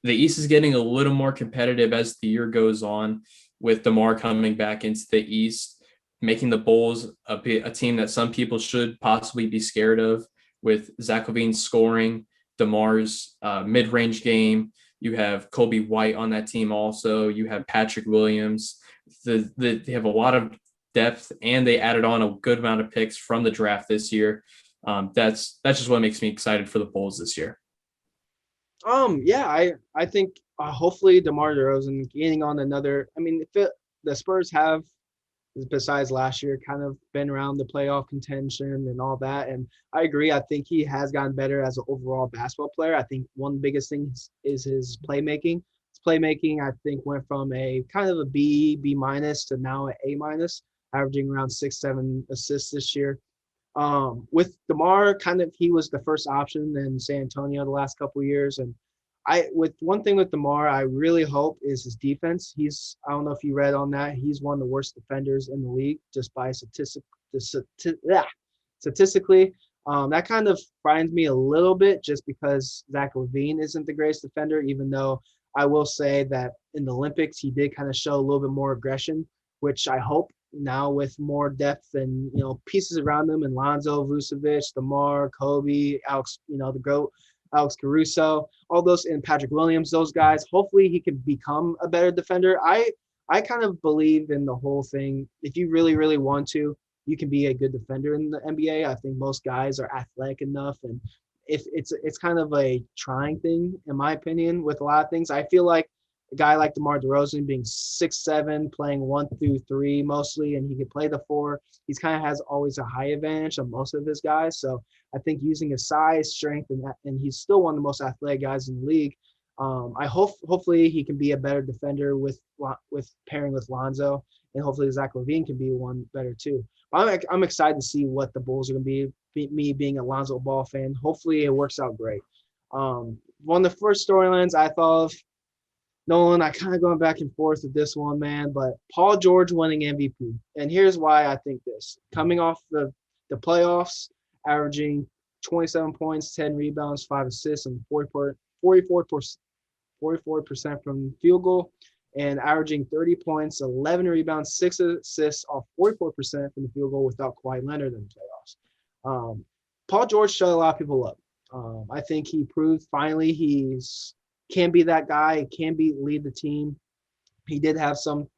the East is getting a little more competitive as the year goes on, with DeMar coming back into the East, making the Bulls a team that some people should possibly be scared of, with Zach LaVine scoring, DeMar's mid-range game. You have Kobe White on that team also. You have Patrick Williams. They have a lot of depth, and they added on a good amount of picks from the draft this year. That's just what makes me excited for the Bulls this year. Yeah, I think hopefully DeMar DeRozan getting on another. I mean, the Spurs have, besides last year, kind of been around the playoff contention and all that. And I agree. I think he has gotten better as an overall basketball player. I think one of the biggest things is his playmaking. His playmaking, I think, went from a kind of a B minus to now an A minus, averaging around 6-7 assists this year. With DeMar, he was the first option in San Antonio the last couple of years. And with one thing with DeMar, I really hope is his defense. I don't know if you read on that. He's one of the worst defenders in the league just by statistically. That kind of frightens me a little bit just because Zach LaVine isn't the greatest defender, even though I will say that in the Olympics, he did kind of show a little bit more aggression, which I hope now with more depth and, pieces around them, and Lonzo, Vucevic, DeMar, Kobe, Alex, the GOAT. Alex Caruso, all those, and Patrick Williams, those guys. Hopefully he can become a better defender. I kind of believe in the whole thing. If you really, really want to, you can be a good defender in the NBA. I think most guys are athletic enough, and if it's kind of a trying thing, in my opinion, with a lot of things. I feel like a guy like DeMar DeRozan being 6'7", playing 1 through 3 mostly, and he can play the 4. He's kind of has always a high advantage of most of his guys. So I think using his size, strength, and he's still one of the most athletic guys in the league. Hopefully he can be a better defender with pairing with Lonzo, and hopefully Zach LaVine can be one better too. I'm excited to see what the Bulls are going to be. Me being a Lonzo Ball fan, hopefully it works out great. One of the first storylines I thought of, Nolan, I kind of going back and forth with this one, man, but Paul George winning MVP. And here's why I think this. Coming off the playoffs, averaging 27 points, 10 rebounds, 5 assists, and 44% from field goal, and averaging 30 points, 11 rebounds, 6 assists off 44% from the field goal without Kawhi Leonard in the playoffs. Paul George shut a lot of people up. I think he proved finally can be that guy, lead the team. He did have some,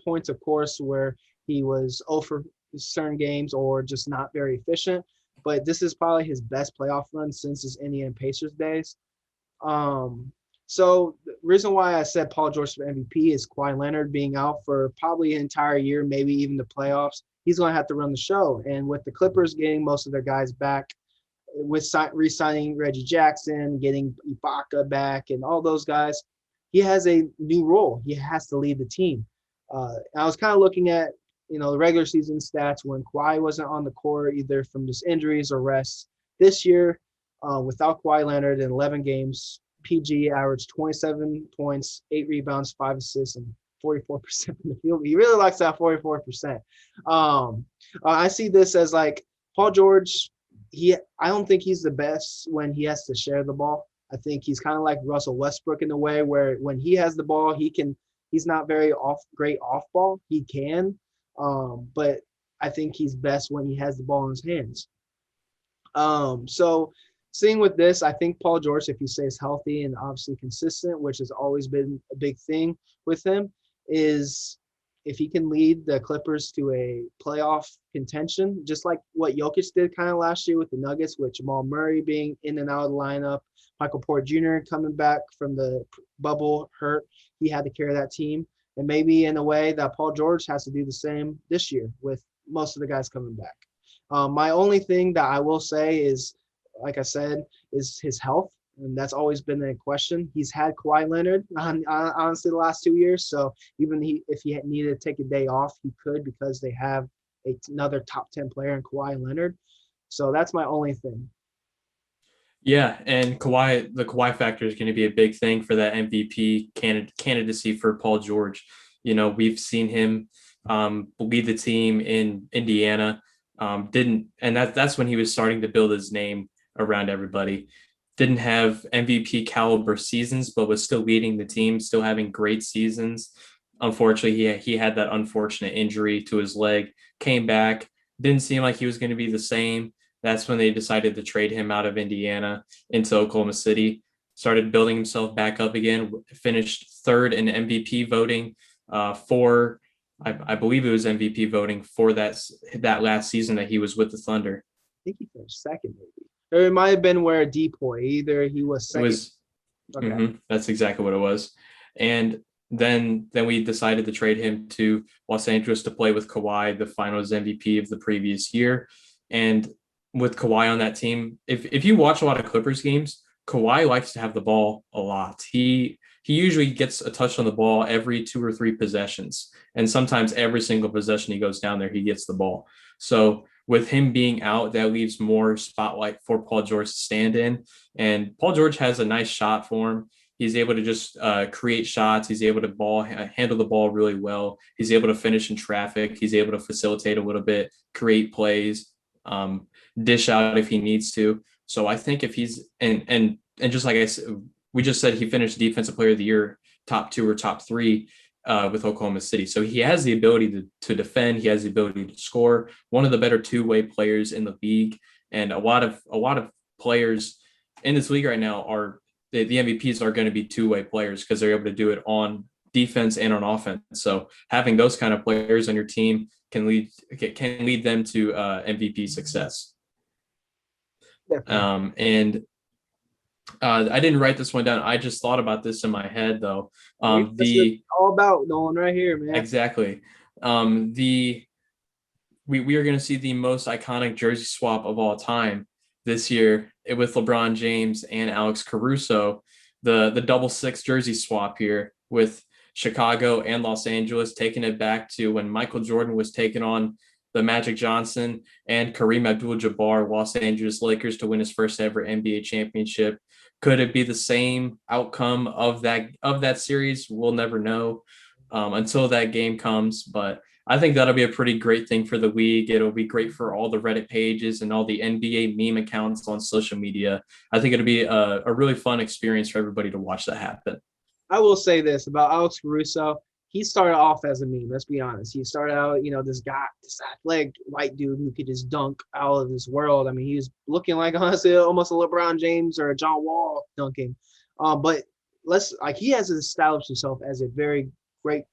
points, of course, where he was over certain games or just not very efficient. But this is probably his best playoff run since his Indiana Pacers days. So the reason why I said Paul George for MVP is Kawhi Leonard being out for probably an entire year, maybe even the playoffs. He's going to have to run the show. And with the Clippers getting most of their guys back, with re-signing Reggie Jackson, getting Ibaka back, and all those guys, he has a new role. He has to lead the team. I was kind of looking at, the regular season stats when Kawhi wasn't on the court, either from just injuries or rest. This year, without Kawhi Leonard in 11 games, PG averaged 27 points, 8 rebounds, 5 assists, and 44% from the field. He really likes that 44%. I see this as like Paul George. I don't think he's the best when he has to share the ball. I think he's kind of like Russell Westbrook in a way where when he has the ball, he's not very great off ball. He can, but I think he's best when he has the ball in his hands. So seeing with this, I think Paul George, if he stays healthy and obviously consistent, which has always been a big thing with him, is if he can lead the Clippers to a playoff contention, just like what Jokic did kind of last year with the Nuggets, with Jamal Murray being in and out of the lineup, Michael Porter Jr. coming back from the bubble hurt, he had to carry that team. And maybe in a way that Paul George has to do the same this year with most of the guys coming back. My only thing that I will say is, like I said, is his health. And that's always been a question. He's had Kawhi Leonard, honestly, the last 2 years. So even if he needed to take a day off, he could because they have another top 10 player in Kawhi Leonard. So that's my only thing. Yeah, and the Kawhi factor is going to be a big thing for that MVP candidacy for Paul George. We've seen him lead the team in Indiana. That's when he was starting to build his name around everybody. Didn't have MVP caliber seasons, but was still leading the team, still having great seasons. Unfortunately, he had that unfortunate injury to his leg, came back, didn't seem like he was going to be the same. That's when they decided to trade him out of Indiana into Oklahoma City, started building himself back up again, finished third in MVP voting I believe it was MVP voting for that last season that he was with the Thunder. I think he finished second, maybe. Or it might have been where Depoy. Either he was second. That's exactly what it was. And then we decided to trade him to Los Angeles to play with Kawhi, the Finals MVP of the previous year. And with Kawhi on that team, if you watch a lot of Clippers games, Kawhi likes to have the ball a lot. He usually gets a touch on the ball every 2 or 3 possessions. And sometimes every single possession he goes down there, he gets the ball. So with him being out, that leaves more spotlight for Paul George to stand in. And Paul George has a nice shot for him. He's able to just create shots. He's able to handle the ball really well. He's able to finish in traffic. He's able to facilitate a little bit, create plays, dish out if he needs to. So I think if he's and just like I said, we just said he finished Defensive Player of the Year, top 2 or top 3 with Oklahoma City. So he has the ability to defend. He has the ability to score. One of the better two-way players in the league, and a lot of players in this league right now are the MVPs are going to be two-way players because they're able to do it on defense and on offense. So having those kind of players on your team can lead them to MVP success. Definitely. And I didn't write this one down. I just thought about this in my head though. That's what it's The all about, Nolan, right here, man. exactly the we are going to see the most iconic jersey swap of all time this year with LeBron James and Alex Caruso, the double six jersey swap here with Chicago and Los Angeles, taking it back to when Michael Jordan was taking on the Magic Johnson and Kareem Abdul-Jabbar Los Angeles Lakers to win his first ever NBA championship. Could it be the same outcome of that series? We'll never know until that game comes, but I think that'll be a pretty great thing for the league. It'll be great for all the Reddit pages and all the NBA meme accounts on social media. I think it'll be a really fun experience for everybody to watch that happen. I will say this about Alex Caruso. He started off as a meme. Let's be honest. He started out, this guy, this athletic white dude who could just dunk out of this world. I mean, he was looking like honestly almost a LeBron James or a John Wall dunking. But he has established himself as a very great,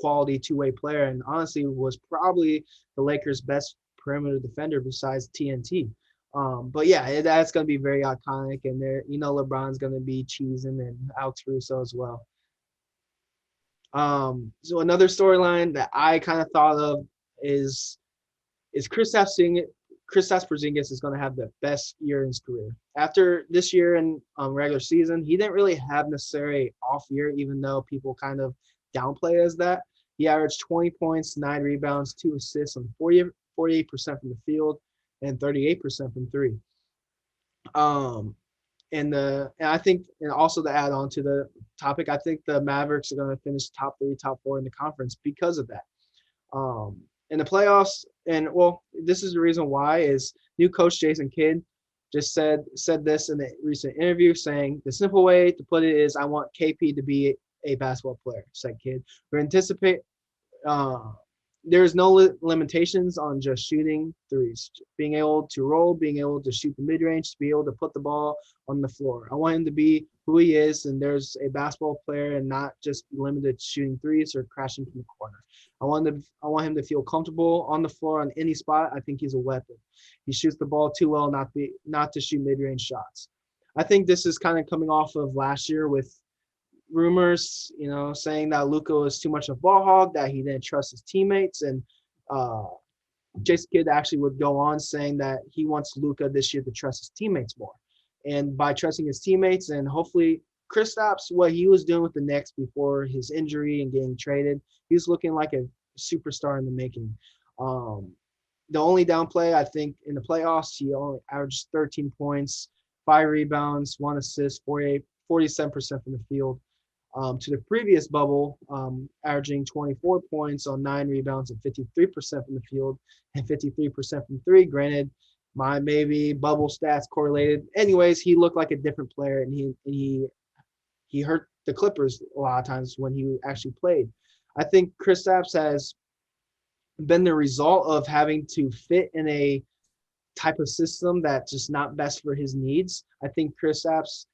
quality two-way player, and honestly was probably the Lakers' best perimeter defender besides TNT. But yeah, that's going to be very iconic, and there, LeBron's going to be cheesing and Alex Caruso as well. So another storyline that I kind of thought of is Kristaps Porzingis is going to have the best year in his career. After this year in regular season, he didn't really have necessarily off year, even though people kind of downplay as that. He averaged 20 points, 9 rebounds, 2 assists on 48% from the field and 38% from three. And I think, and also to add on to the topic, I think the Mavericks are going to finish top 3, top 4 in the conference because of that. In the playoffs, and well, this is the reason why is new coach Jason Kidd just said this in a recent interview, saying the simple way to put it is, I want KP to be a basketball player, said Kidd. We anticipate there's no limitations on just shooting threes, being able to roll, being able to shoot the mid-range, to be able to put the ball on the floor. I want him to be who he is, and there's a basketball player and not just limited to shooting threes or crashing from the corner. I want him to feel comfortable on the floor on any spot. I think he's a weapon. He shoots the ball too well not to shoot mid-range shots. I think this is kind of coming off of last year with rumors, saying that Luka was too much of a ball hog, that he didn't trust his teammates, and Jason Kidd actually would go on saying that he wants Luka this year to trust his teammates more. And by trusting his teammates, and hopefully Kristaps, what he was doing with the Knicks before his injury and getting traded, he was looking like a superstar in the making. The only downplay, I think, in the playoffs, he only averaged 13 points, 5 rebounds, 1 assist, 47% from the field. To the previous bubble, averaging 24 points on 9 rebounds and 53% from the field and 53% from three. Granted, my maybe bubble stats correlated. Anyways, he looked like a different player, and he hurt the Clippers a lot of times when he actually played. I think Kristaps has been the result of having to fit in a type of system that's just not best for his needs. I think Kristaps,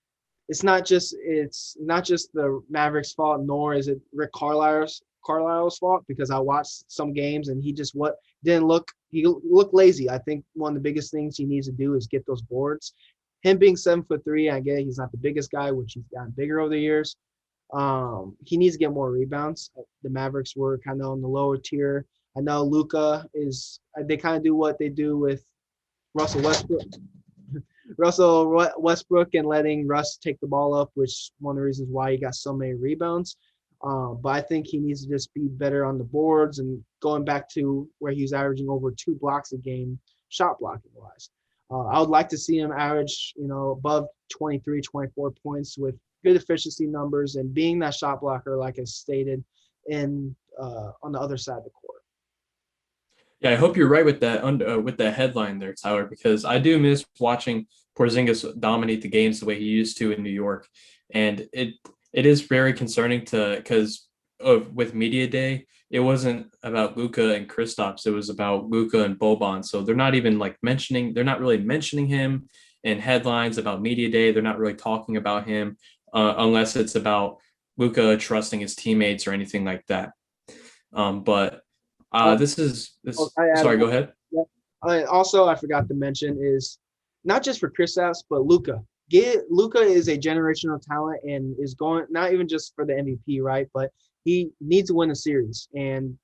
it's not just the Mavericks' fault, nor is it Rick Carlisle's fault, because I watched some games and he looked lazy. I think one of the biggest things he needs to do is get those boards. Him being 7'3", I get it, he's not the biggest guy, which he's gotten bigger over the years. He needs to get more rebounds. The Mavericks were kind of on the lower tier. I know Luka they kind of do what they do with Russell Westbrook and letting Russ take the ball up, which is one of the reasons why he got so many rebounds. But I think he needs to just be better on the boards and going back to where he's averaging over 2 blocks a game, shot blocking wise. I would like to see him average, above 23, 24 points with good efficiency numbers and being that shot blocker, like I stated, on the other side of the court. Yeah, I hope you're right with that headline there, Tyler, because I do miss watching Porzingis dominate the games the way he used to in New York, and it is very concerning because with media day, it wasn't about Luka and Kristaps, it was about Luka and Boban. So they're not really mentioning him, in headlines about media day. They're not really talking about him unless it's about Luka trusting his teammates or anything like that. But Uh, this is oh, this. I added Sorry, one. go ahead. Yeah. Also, I forgot to mention is not just for Kristaps, but Luca. Luca is a generational talent and is going not even just for the MVP, right? But he needs to win a series. And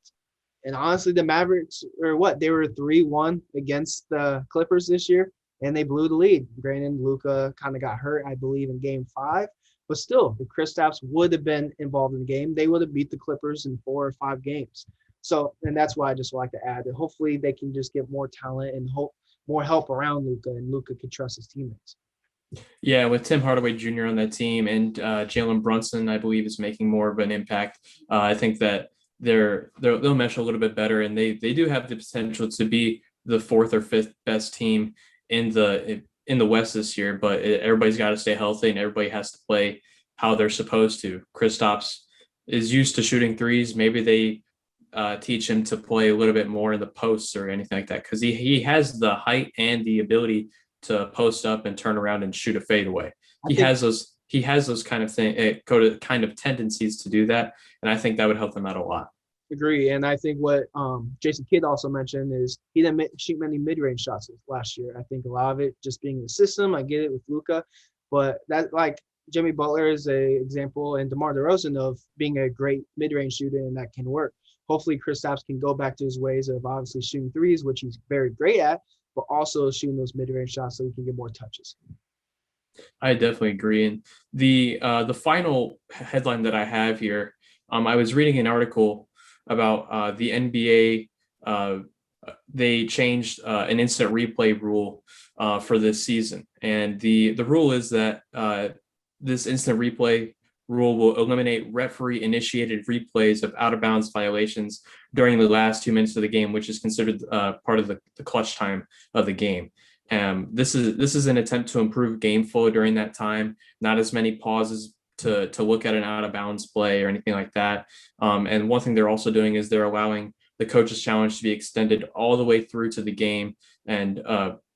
honestly, the Mavericks or what they were 3-1 against the Clippers this year, and they blew the lead. Granted, Luca kind of got hurt, I believe, in Game 5, but still, if Kristaps would have been involved in the game, they would have beat the Clippers in 4 or 5 games. So, and that's why I just like to add that hopefully they can just get more talent and more help around Luca, and Luca can trust his teammates. Yeah, with Tim Hardaway Jr. on that team and Jalen Brunson, I believe, is making more of an impact. I think that they'll mesh a little bit better, and they do have the potential to be the fourth or fifth best team in the West this year. But everybody's got to stay healthy, and everybody has to play how they're supposed to. Kristaps is used to shooting threes. Maybe they teach him to play a little bit more in the posts or anything like that because he has the height and the ability to post up and turn around and shoot a fadeaway. I think He has those kind of kind of tendencies to do that, and I think that would help them out a lot. agree, and I think what Jason Kidd also mentioned is he didn't shoot many mid-range shots last year. I think a lot of it just being in the system. I get it with Luca, but that like Jimmy Butler is a example, and DeMar DeRozan of being a great mid-range shooter, and that can work. Hopefully, Kristaps can go back to his ways of obviously shooting threes, which he's very great at, but also shooting those mid-range shots so he can get more touches. I definitely agree. And the final headline that I have here, I was reading an article about the NBA. They changed an instant replay rule for this season, and the rule is that this instant replay rule will eliminate referee initiated replays of out of bounds violations during the last 2 minutes of the game, which is considered part of the clutch time of the game. This is an attempt to improve game flow during that time. Not as many pauses to look at an out of bounds play or anything like that. And one thing they're also doing is they're allowing the coaches challenge to be extended all the way through to the game. And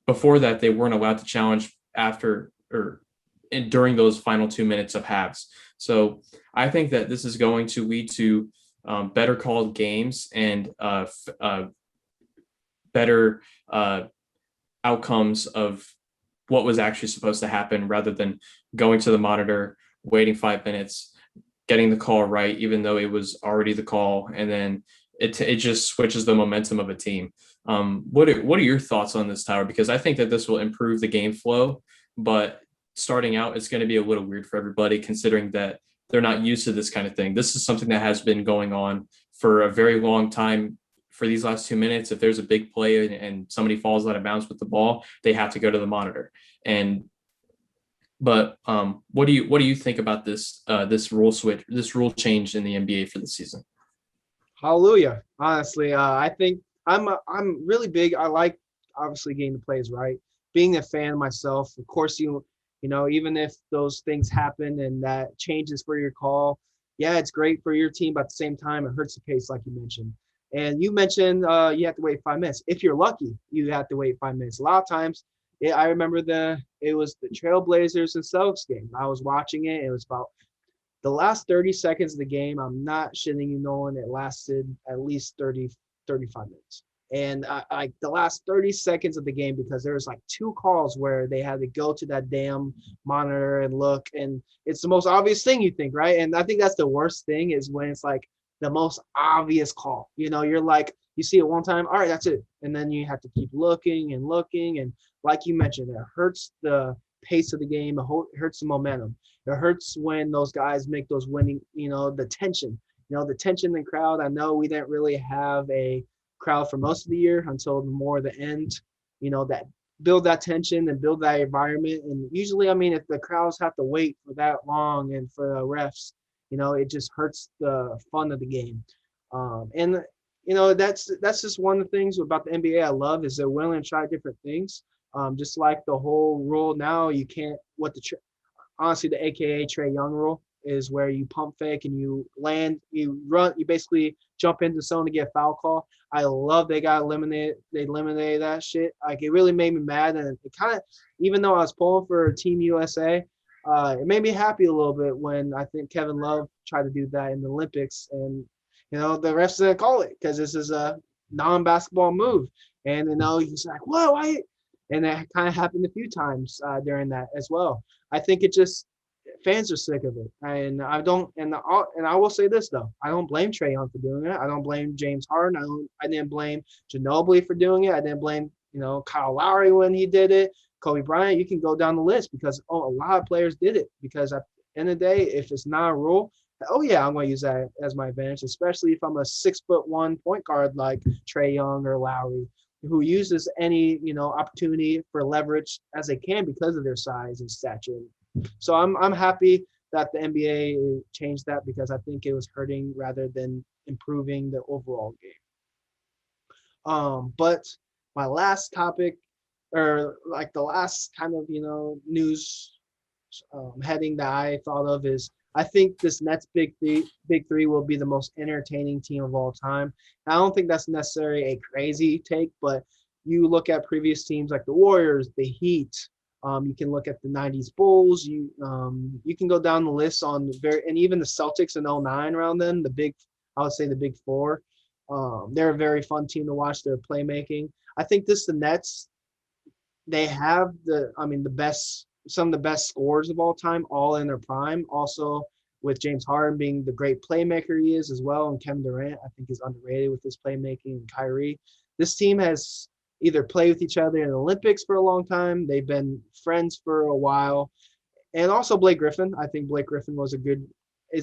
before that, they weren't allowed to challenge after or during those final 2 minutes of halves. So I think that this is going to lead to better called games and better outcomes of what was actually supposed to happen rather than going to the monitor, waiting 5 minutes, getting the call right, even though it was already the call. And then it just switches the momentum of a team. What are your thoughts on this, Tyler? Because I think that this will improve the game flow, but starting out, it's going to be a little weird for everybody considering that they're not used to this kind of thing. This is something that has been going on for a very long time. For these last 2 minutes, if there's a big play and somebody falls out of bounds with the ball, they have to go to the monitor. But what do you think about this rule switch, this rule change in the NBA for the season? Hallelujah. Honestly, I think I'm really big. I like obviously getting the plays right. Being a fan myself, of course, even if those things happen and that changes for your call, yeah, it's great for your team, but at the same time, it hurts the pace, like you mentioned. And you mentioned you have to wait 5 minutes. If you're lucky, you have to wait 5 minutes. A lot of times, I remember it was the Trailblazers and Celtics game. I was watching it. It was about the last 30 seconds of the game. I'm not shitting you, Nolan. It lasted at least 30, 35 minutes. And like the last 30 seconds of the game, because there was like 2 calls where they had to go to that damn monitor and look. And it's the most obvious thing you think, right? And I think that's the worst thing is when it's like the most obvious call. You're like, you see it one time, all right, that's it. And then you have to keep looking and looking. And like you mentioned, it hurts the pace of the game. It hurts the momentum. It hurts when those guys make those winning, the tension. The tension in the crowd. I know we didn't really have a crowd for most of the year until more the end, that build that tension and build that environment. And usually, I mean, if the crowds have to wait for that long and for the refs, it just hurts the fun of the game. And that's just one of the things about the NBA I love is they're willing to try different things. Just like the whole rule now, you can't honestly the AKA Trae Young rule. is where you pump fake and you land, you run, you basically jump into zone to get a foul call. I love they got eliminated. They eliminated that shit. Like it really made me mad, and it kind of, even though I was pulling for Team USA, it made me happy a little bit when I think Kevin Love tried to do that in the Olympics, and the refs didn't call it because this is a non-basketball move, and he's like, "Whoa, why?" And that kind of happened a few times during that as well. I think it just fans are sick of it, and I don't. And I will say this though, I don't blame Trae Young for doing it. I don't blame James Harden. I didn't blame Ginobili for doing it. I didn't blame Kyle Lowry when he did it. Kobe Bryant. You can go down the list because a lot of players did it. Because at the end of the day, if it's not a rule, oh yeah, I'm going to use that as my advantage, especially if I'm a 6'1" point guard like Trae Young or Lowry, who uses any opportunity for leverage as they can because of their size and stature. So I'm happy that the NBA changed that because I think it was hurting rather than improving the overall game. But my last topic, or like the last kind of news heading that I thought of is I think this Nets big three will be the most entertaining team of all time. I don't think that's necessarily a crazy take, but you look at previous teams like the Warriors, the Heat. You can look at the '90s Bulls. You can go down the list on and even the Celtics in '09 around then. I would say the big four. They're a very fun team to watch. Their playmaking. I think the Nets. They have the best, some of the best scorers of all time, all in their prime. Also, with James Harden being the great playmaker he is as well, and Kevin Durant, I think is underrated with his playmaking, and Kyrie. This team has either played with each other in the Olympics for a long time. They've been friends for a while, and also Blake Griffin. I think Blake Griffin is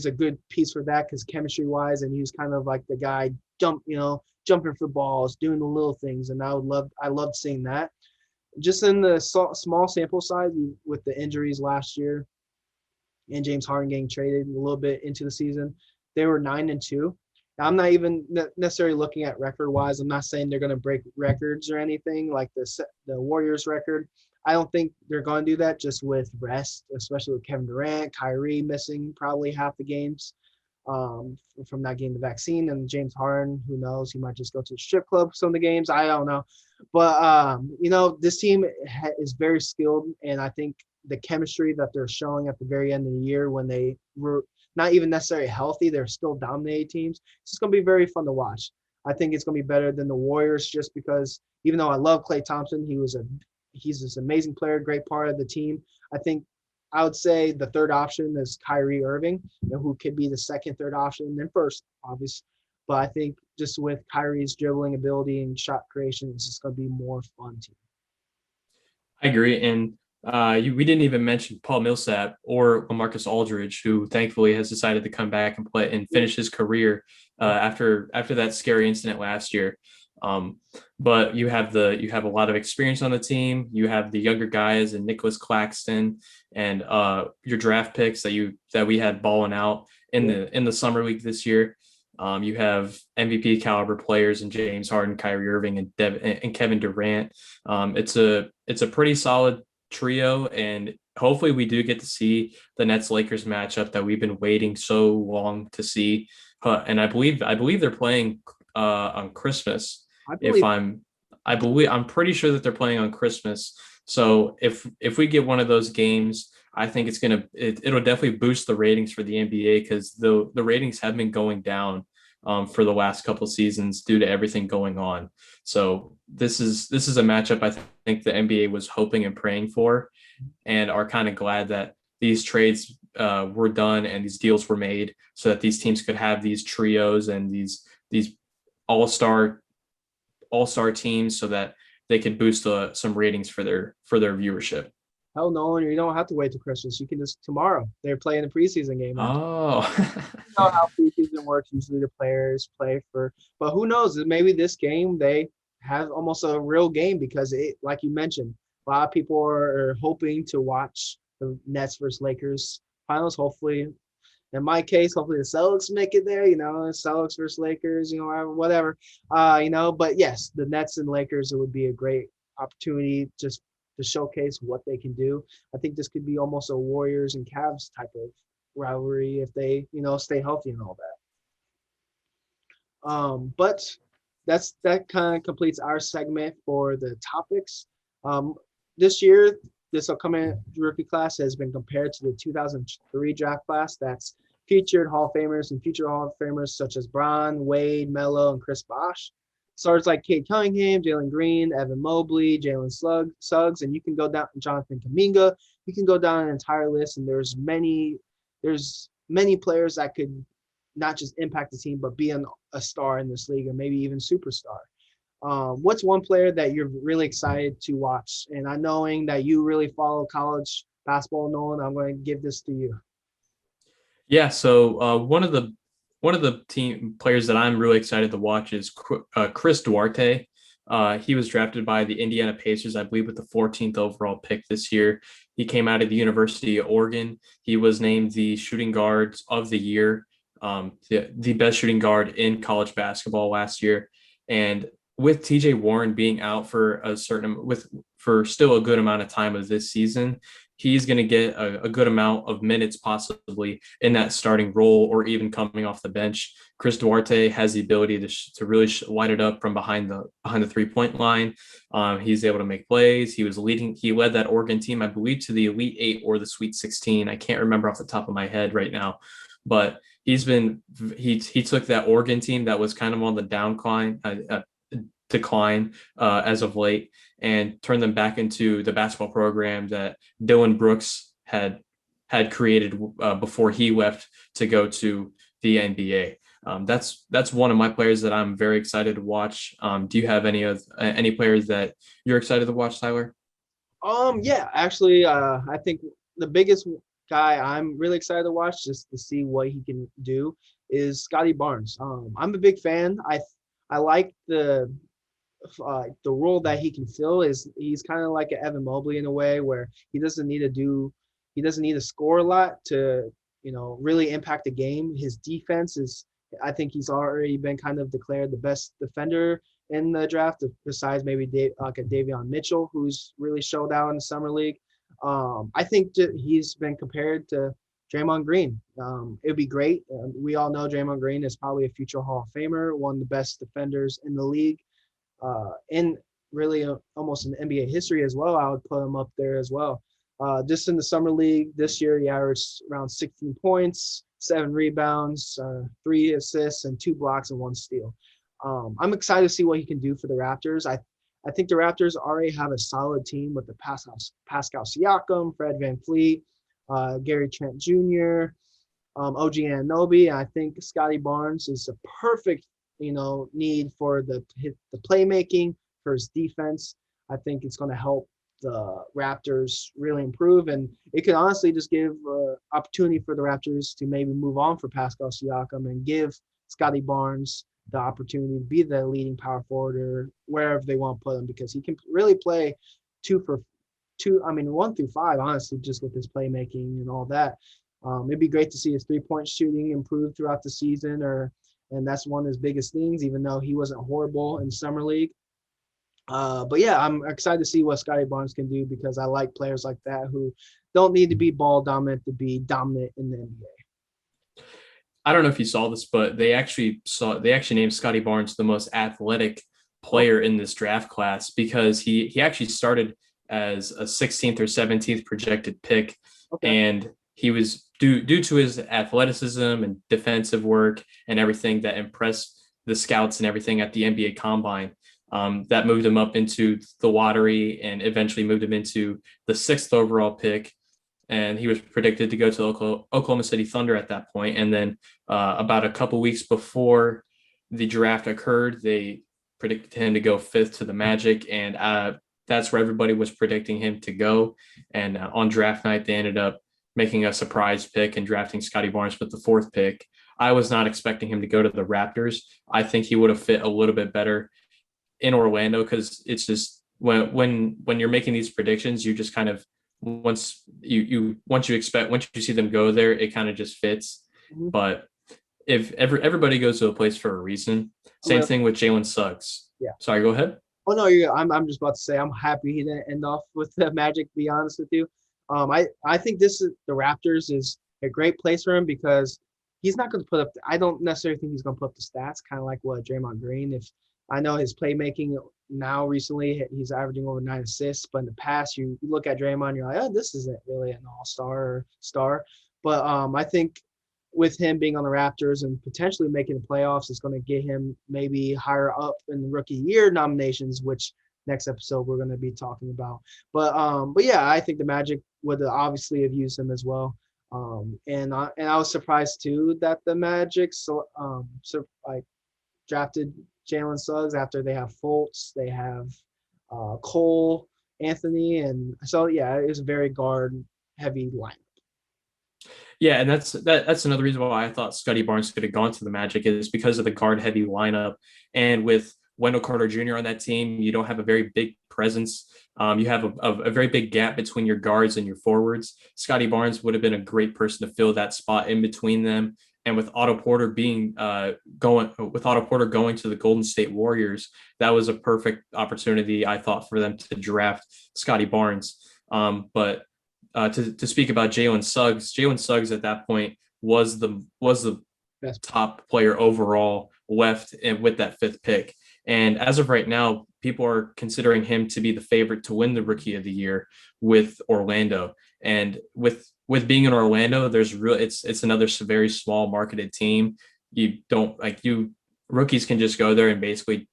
a good piece for that because chemistry wise, and he was kind of like the guy jumping for balls, doing the little things, and I loved seeing that. Just in the small sample size with the injuries last year and James Harden getting traded a little bit into the season, they were 9-2. Now, I'm not even necessarily looking at record-wise. I'm not saying they're going to break records or anything like the Warriors record. I don't think they're going to do that just with rest, especially with Kevin Durant, Kyrie missing probably half the games from not getting the vaccine, and James Harden, who knows, he might just go to the strip club for some of the games. I don't know. But, this team is very skilled, and I think the chemistry that they're showing at the very end of the year when they were not even necessarily healthy, they're still dominating teams. It's just going to be very fun to watch. I think it's going to be better than the Warriors just because even though I love Klay Thompson, he's this amazing player, great part of the team. I think I would say the third option is Kyrie Irving, who could be the second, third option, and then first, obviously. But I think just with Kyrie's dribbling ability and shot creation, it's just going to be more fun team. I agree. And we didn't even mention Paul Millsap or LaMarcus Aldridge, who thankfully has decided to come back and play and finish his career after that scary incident last year. But you have a lot of experience on the team. You have the younger guys and Nicholas Claxton and your draft picks that we had balling out in the summer league this year. You have MVP caliber players in James Harden, Kyrie Irving, and Kevin Durant. It's a pretty solid trio, and hopefully we do get to see the Nets Lakers matchup that we've been waiting so long to see. And I believe they're playing on Christmas. I'm pretty sure that they're playing on Christmas. So if we get one of those games, I think it'll definitely boost the ratings for the NBA because the ratings have been going down for the last couple of seasons due to everything going on. So this is a matchup I think the NBA was hoping and praying for, and are kind of glad that these trades were done and these deals were made so that these teams could have these trios and these all-star teams so that they could boost some ratings for their viewership. Hell no, you don't have to wait till Christmas. You can just tomorrow. They're playing the preseason game. Oh. You know how preseason works. Usually the players play but who knows? Maybe this game they have almost a real game because like you mentioned, a lot of people are hoping to watch the Nets versus Lakers finals. Hopefully, in my case, hopefully the Celtics make it there, Celtics versus Lakers, whatever, but yes, the Nets and Lakers, it would be a great opportunity just to showcase what they can do. I think this could be almost a Warriors and Cavs type of rivalry if they, stay healthy and all that. But that kind of completes our segment for the topics. Um, this year, this upcoming rookie class has been compared to the 2003 draft class that's featured Hall of Famers and future Hall of Famers such as Bron, Wade, Melo, and Chris Bosh. Stars like Cade Cunningham, Jalen Green, Evan Mobley, Suggs, and you can go down Jonathan Kuminga. You can go down an entire list, and there's many players that could not just impact the team, but be a star in this league, or maybe even superstar. What's one player that you're really excited to watch? And I knowing that you really follow college basketball, Nolan, I'm going to give this to you. Yeah, so one of the team players that I'm really excited to watch is Chris Duarte. He was drafted by the Indiana Pacers, I believe, with the 14th overall pick this year. He came out of the University of Oregon. He was named the shooting guards of the year, the best shooting guard in college basketball last year. And with TJ Warren being out for still a good amount of time of this season, he's going to get a good amount of minutes possibly in that starting role or even coming off the bench. Chris Duarte has the ability to really light it up from behind the 3-point line. He's able to make plays. He led that Oregon team, I believe, to the Elite Eight or the Sweet 16. I can't remember off the top of my head right now, but he took that Oregon team that was kind of on the decline as of late, and turned them back into the basketball program that Dylan Brooks had created before he left to go to the NBA. That's one of my players that I'm very excited to watch. Do you have any players that you're excited to watch, Tyler? Yeah, actually, I think the biggest guy I'm really excited to watch just to see what he can do is Scotty Barnes. I'm a big fan. I like the role that he can fill. Is he's kind of like an Evan Mobley in a way where he doesn't need to score a lot to really impact the game. His defense is, I think he's already been kind of declared the best defender in the draft, besides maybe Davion Mitchell, who's really showed out in the summer league. I think he's been compared to Draymond Green. It'd be great. We all know Draymond Green is probably a future Hall of Famer, one of the best defenders in the league. In really almost in NBA history as well. I would put him up there as well. Just in the summer league this year, he averaged around 16 points, 7 rebounds, 3 assists, and 2 blocks and 1 steal. I'm excited to see what he can do for the Raptors. I think the Raptors already have a solid team with the Pascal Siakam, Fred VanVleet, Gary Trent Jr., OG Anunoby. I think Scotty Barnes is a perfect need for the playmaking, for his defense. I think it's going to help the Raptors really improve, and it could honestly just give opportunity for the Raptors to maybe move on for Pascal Siakam and give Scotty Barnes the opportunity to be the leading power forward or wherever they want to put him, because he can really play 1 through 5, honestly, just with his playmaking and all that. It'd be great to see his 3-point shooting improve throughout the season, and that's one of his biggest things, even though he wasn't horrible in summer league. But yeah, I'm excited to see what Scotty Barnes can do, because I like players like that who don't need to be ball dominant to be dominant in the NBA. I don't know if you saw this, but they actually named Scotty Barnes the most athletic player in this draft class, because he actually started as a 16th or 17th projected pick. Okay. And he was due to his athleticism and defensive work and everything that impressed the scouts and everything at the NBA Combine. That moved him up into the lottery and eventually moved him into the 6th overall pick. And he was predicted to go to Oklahoma City Thunder at that point. And then about a couple weeks before the draft occurred, they predicted him to go 5th to the Magic. And that's where everybody was predicting him to go. And on draft night, they ended up making a surprise pick and drafting Scotty Barnes with the 4th pick. I was not expecting him to go to the Raptors. I think he would have fit a little bit better in Orlando, because it's just when you're making these predictions, you just kind of once you see them go there, it kind of just fits. Mm-hmm. But if everybody goes to a place for a reason, same thing with Jalen Suggs. Yeah. Sorry, go ahead. Oh no, I'm just about to say I'm happy he didn't end off with the Magic, to be honest with you. I think the Raptors is a great place for him because he's not going to put up. I don't necessarily think he's going to put up the stats, kind of like what Draymond Green. If I know his playmaking now recently, he's averaging over 9 assists, but in the past, you look at Draymond, you're like, oh, this isn't really an all-star or star. But I think with him being on the Raptors and potentially making the playoffs, it's going to get him maybe higher up in the rookie year nominations, which next episode we're going to be talking about. But yeah, I think the Magic would obviously have used him as well. And I was surprised too that the Magic like drafted Jalen Suggs after they have Fultz, they have Cole, Anthony, and so yeah, it was a very guard heavy lineup. Yeah, and that's another reason why I thought Scotty Barnes could have gone to the Magic is because of the guard heavy lineup, and with Wendell Carter Jr. on that team, you don't have a very big presence. You have a very big gap between your guards and your forwards. Scotty Barnes would have been a great person to fill that spot in between them. And with Otto Porter going to the Golden State Warriors, that was a perfect opportunity, I thought, for them to draft Scotty Barnes. But to speak about Jalen Suggs at that point was the Best. top player overall left and with that fifth pick. And as of right now, people are considering him to be the favorite to win the Rookie of the Year with Orlando. And with being in Orlando, it's another very small marketed team. Rookies can just go there and basically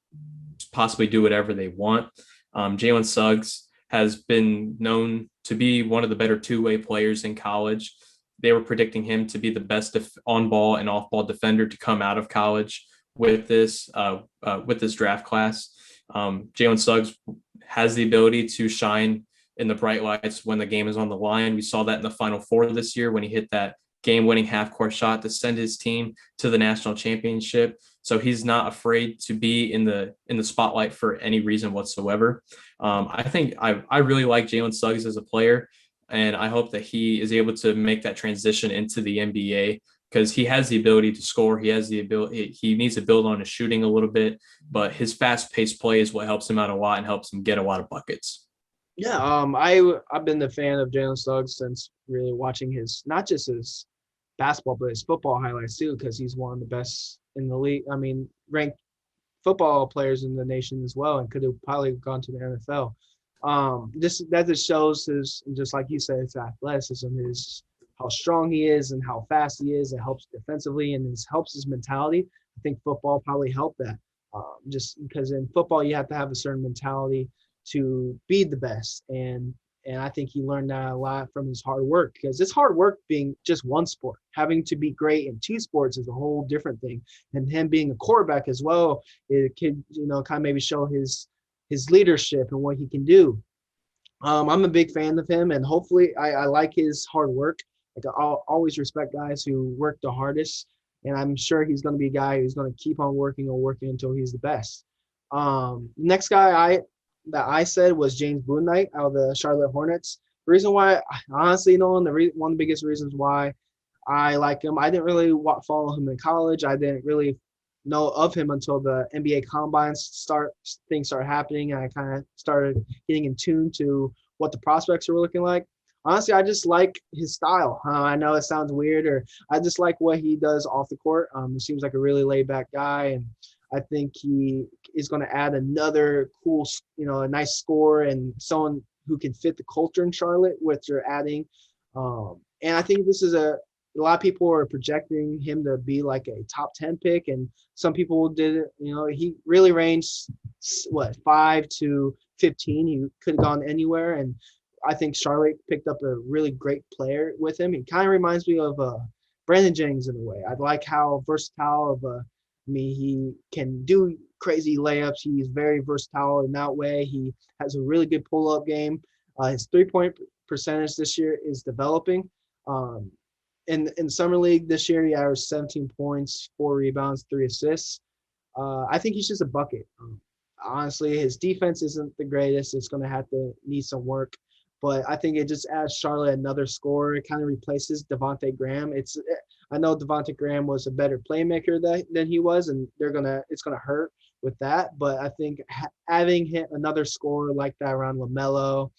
possibly do whatever they want. Jalen Suggs has been known to be one of the better two-way players in college. They were predicting him to be the best on-ball and off-ball defender to come out of college with this draft class. Jalen Suggs has the ability to shine in the bright lights when the game is on the line. We saw that in the Final Four this year when he hit that game-winning half-court shot to send his team to the national championship. So he's not afraid to be in the spotlight for any reason whatsoever. I think I really like Jalen Suggs as a player, and I hope that he is able to make that transition into the NBA because he has the ability to score. He has the ability. He needs to build on his shooting a little bit, but his fast-paced play is what helps him out a lot and helps him get a lot of buckets. Yeah, I've been the fan of Jalen Suggs since really watching his not just his basketball but his football highlights too, because he's one of the best in the league. I mean, ranked football players in the nation as well, and could have probably gone to the NFL. That just shows his, just like you said, his athleticism, his how strong he is and how fast he is. It helps defensively and it helps his mentality. I think football probably helped that. Just because in football you have to have a certain mentality to be the best, and I think he learned that a lot from his hard work, because it's hard work being just one sport. Having to be great in two sports is a whole different thing. And him being a quarterback as well, it could, kind of maybe show his leadership and what he can do. I'm a big fan of him, and hopefully I like his hard work. Like, I'll always respect guys who work the hardest, and I'm sure he's going to be a guy who's going to keep on working until he's the best. Next guy that I said was James Bouknight out of the Charlotte Hornets. The reason why, honestly, Nolan, one of the biggest reasons why I like him, I didn't really follow him in college. I didn't really know of him until the NBA combines things started happening, and I kind of started getting in tune to what the prospects were looking like. Honestly, I just like his style. I know it sounds weird, or I just like what he does off the court. He seems like a really laid-back guy, and I think he is going to add another cool, a nice scorer and someone who can fit the culture in Charlotte, which you're adding. And I think this is a lot of people are projecting him to be like a top 10 pick, and some people did it. He really ranged 5 to 15. He could have gone anywhere, and I think Charlotte picked up a really great player with him. He kind of reminds me of Brandon Jennings in a way. I like how versatile he can do crazy layups. He's very versatile in that way. He has a really good pull-up game. His three-point percentage this year is developing. In summer league this year, he averaged 17 points, 4 rebounds, 3 assists. I think he's just a bucket. Honestly, his defense isn't the greatest. It's going to need some work. But I think it just adds Charlotte another scorer. It kind of replaces Devontae Graham. I know Devontae Graham was a better playmaker than he was, and it's gonna hurt with that. But I think having another scorer like that around LaMelo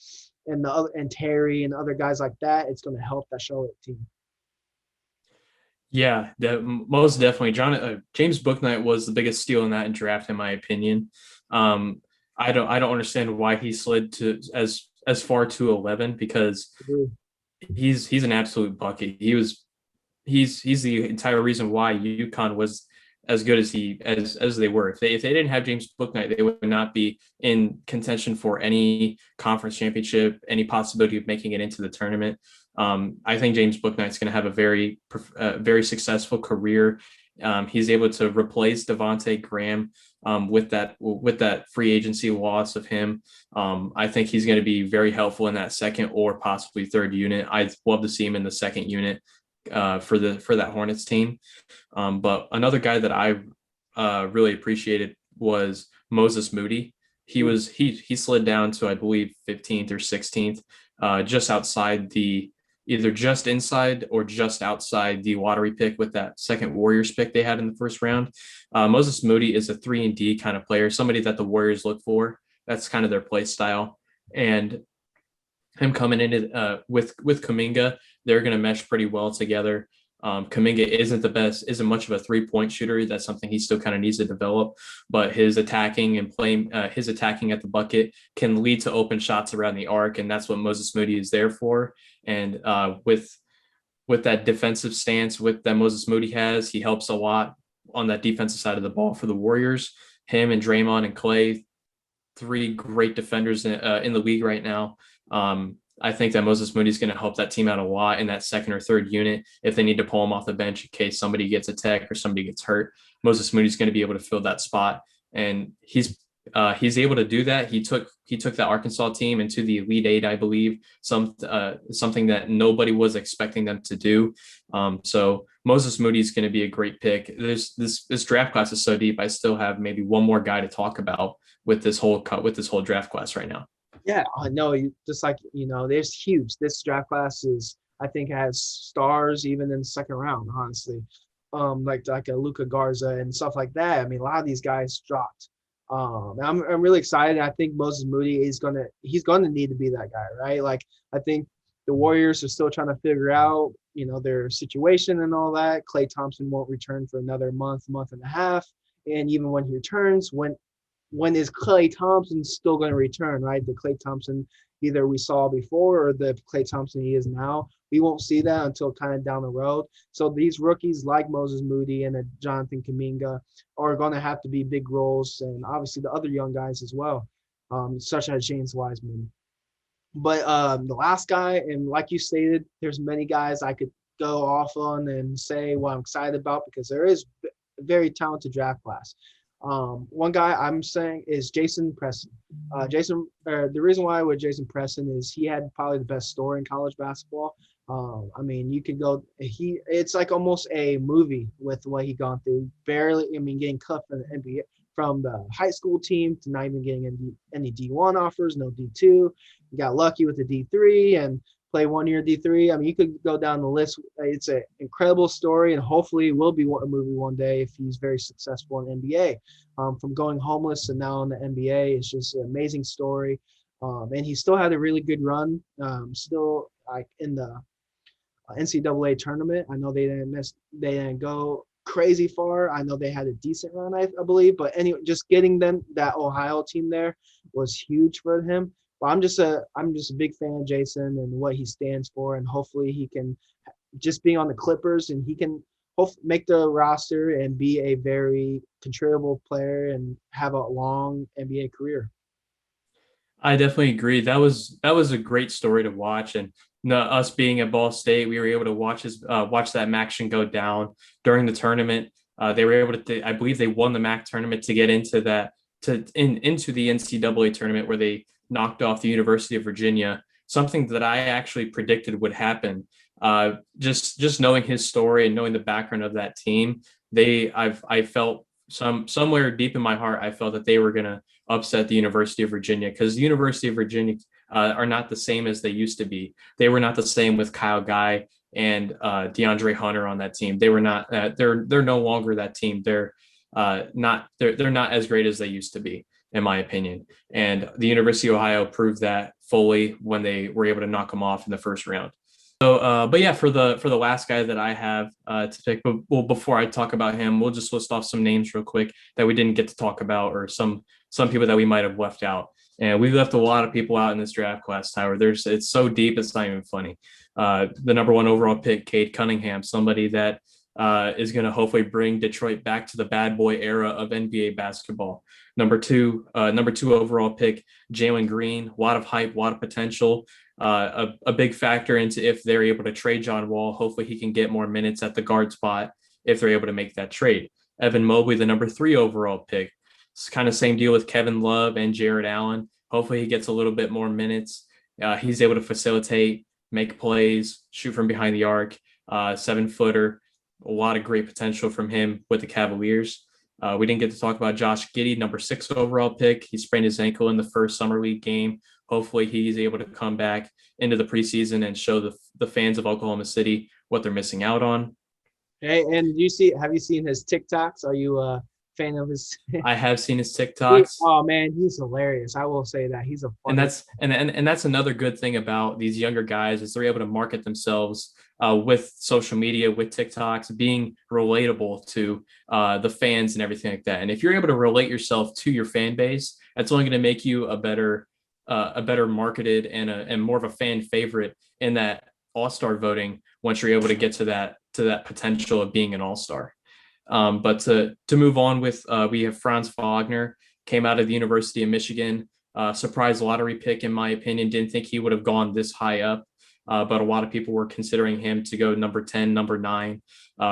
and Terry and other guys like that, it's gonna help that Charlotte team. Yeah, most definitely. James Booknight was the biggest steal in that draft, in my opinion. Um, I don't understand why he slid to as far to 11 because he's an absolute bucket. He's the entire reason why UConn was as good as as they were. If they didn't have James Booknight, they would not be in contention for any conference championship, any possibility of making it into the tournament. I think James Booknight's going to have a very successful career. He's able to replace Devonte Graham with that free agency loss of him. I think he's going to be very helpful in that second or possibly third unit. I'd love to see him in the second unit for that Hornets team. But another guy that I really appreciated was Moses Moody. He slid down to, I believe, 15th or 16th, just outside the either just inside or just outside the lottery pick with that second Warriors pick they had in the first round. Moses Moody is a 3-and-D kind of player, somebody that the Warriors look for. That's kind of their play style. And him coming in with Kuminga, they're going to mesh pretty well together. Kuminga isn't much of a 3-point shooter. That's something he still kind of needs to develop. But his attacking and playing, his attacking at the bucket can lead to open shots around the arc, and that's what Moses Moody is there for. And with that defensive stance with that Moses Moody has, he helps a lot on that defensive side of the ball for the Warriors. Him and Draymond and Clay, three great defenders in the league right now. I think that Moses Moody is going to help that team out a lot in that second or third unit if they need to pull him off the bench in case somebody gets a tech or somebody gets hurt. Moses Moody is going to be able to fill that spot, and he's able to do that. He took that Arkansas team into the Elite Eight, I believe, something that nobody was expecting them to do. So Moses Moody is going to be a great pick. This draft class is so deep. I still have maybe one more guy to talk about with this whole draft class right now. Yeah, I know. Just like there's huge. This draft class is, I think, has stars even in the second round. Honestly, like a Luca Garza and stuff like that. I mean, a lot of these guys dropped. I'm really excited. I think Moses Moody he's gonna need to be that guy, right? Like I think the Warriors are still trying to figure out their situation and all that. Klay Thompson won't return for another month and a half, and even when he returns, when is Klay Thompson still going to return, right? The Klay Thompson either we saw before or the Klay Thompson he is now. We won't see that until kind of down the road. So these rookies like Moses Moody and Jonathan Kuminga are going to have to be big roles, and obviously the other young guys as well, such as James Wiseman. But the last guy, and like you stated, there's many guys I could go off on and say what I'm excited about because there is a very talented draft class. One guy I'm saying is Jason Preston. The reason why with Jason Preston is he had probably the best story in college basketball. I mean, you could go. It's like almost a movie with what he gone through. Barely, I mean, getting cut from the NBA, from the high school team to not even getting any D1 offers, no D2. He got lucky with the D3 and play 1 year D3. I mean, you could go down the list. It's an incredible story, and hopefully it will be a movie one day if he's very successful in NBA. From going homeless and now in the NBA, it's just an amazing story. And he still had a really good run, still like in the NCAA tournament. I know they didn't go crazy far. I know they had a decent run, I believe. But anyway, just getting that Ohio team there was huge for him. But I'm just a big fan of Jason and what he stands for, and hopefully he can just be on the Clippers and he can make the roster and be a very contribuable player and have a long NBA career. I definitely agree. That was a great story to watch, and us being at Ball State, we were able to watch that action go down during the tournament. They were able to, I believe, they won the MAC tournament to get into into the NCAA tournament where they knocked off the University of Virginia. Something that I actually predicted would happen. Just knowing his story and knowing the background of that team, I felt somewhere deep in my heart, I felt that they were going to upset the University of Virginia because the University of Virginia are not the same as they used to be. They were not the same with Kyle Guy and DeAndre Hunter on that team. They were not. They're no longer that team. They're not. They're not as great as they used to be, in my opinion. And the University of Ohio proved that fully when they were able to knock them off in the first round. But yeah, for the last guy that I have to pick, but well, before I talk about him, we'll just list off some names real quick that we didn't get to talk about, or some people that we might have left out. And we left a lot of people out in this draft class, Tyler. It's so deep, it's not even funny. The number one overall pick, Cade Cunningham, somebody that is going to hopefully bring Detroit back to the bad boy era of NBA basketball. Number two overall pick, Jalen Green. A lot of hype, a lot of potential. A big factor into if they're able to trade John Wall. Hopefully, he can get more minutes at the guard spot if they're able to make that trade. Evan Mobley, the number three overall pick. It's kind of same deal with Kevin Love and Jared Allen. Hopefully, he gets a little bit more minutes. He's able to facilitate, make plays, shoot from behind the arc, 7-footer. A lot of great potential from him with the Cavaliers. We didn't get to talk about Josh Giddey, number 6 overall pick. He sprained his ankle in the first summer league game. Hopefully he's able to come back into the preseason and show the fans of Oklahoma City what they're missing out on. Hey, and have you seen his TikToks? Are you a fan of his? I have seen his TikToks. Oh man, he's hilarious. I will say that he's a and that's another good thing about these younger guys is they're able to market themselves with social media, with TikToks, being relatable to the fans and everything like that. And if you're able to relate yourself to your fan base, that's only going to make you a better marketed and more of a fan favorite in that all-star voting once you're able to get to that potential of being an all-star. But to move on with, we have Franz Wagner, came out of the University of Michigan, surprise lottery pick, in my opinion. Didn't think he would have gone this high up, but a lot of people were considering him to go number 10, number 9.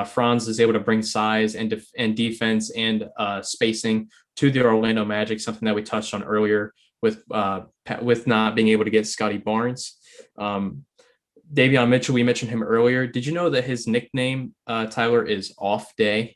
Franz is able to bring size and defense and spacing to the Orlando Magic, something that we touched on earlier with not being able to get Scotty Barnes. Davion Mitchell, we mentioned him earlier. Did you know that his nickname, Tyler, is Off Day?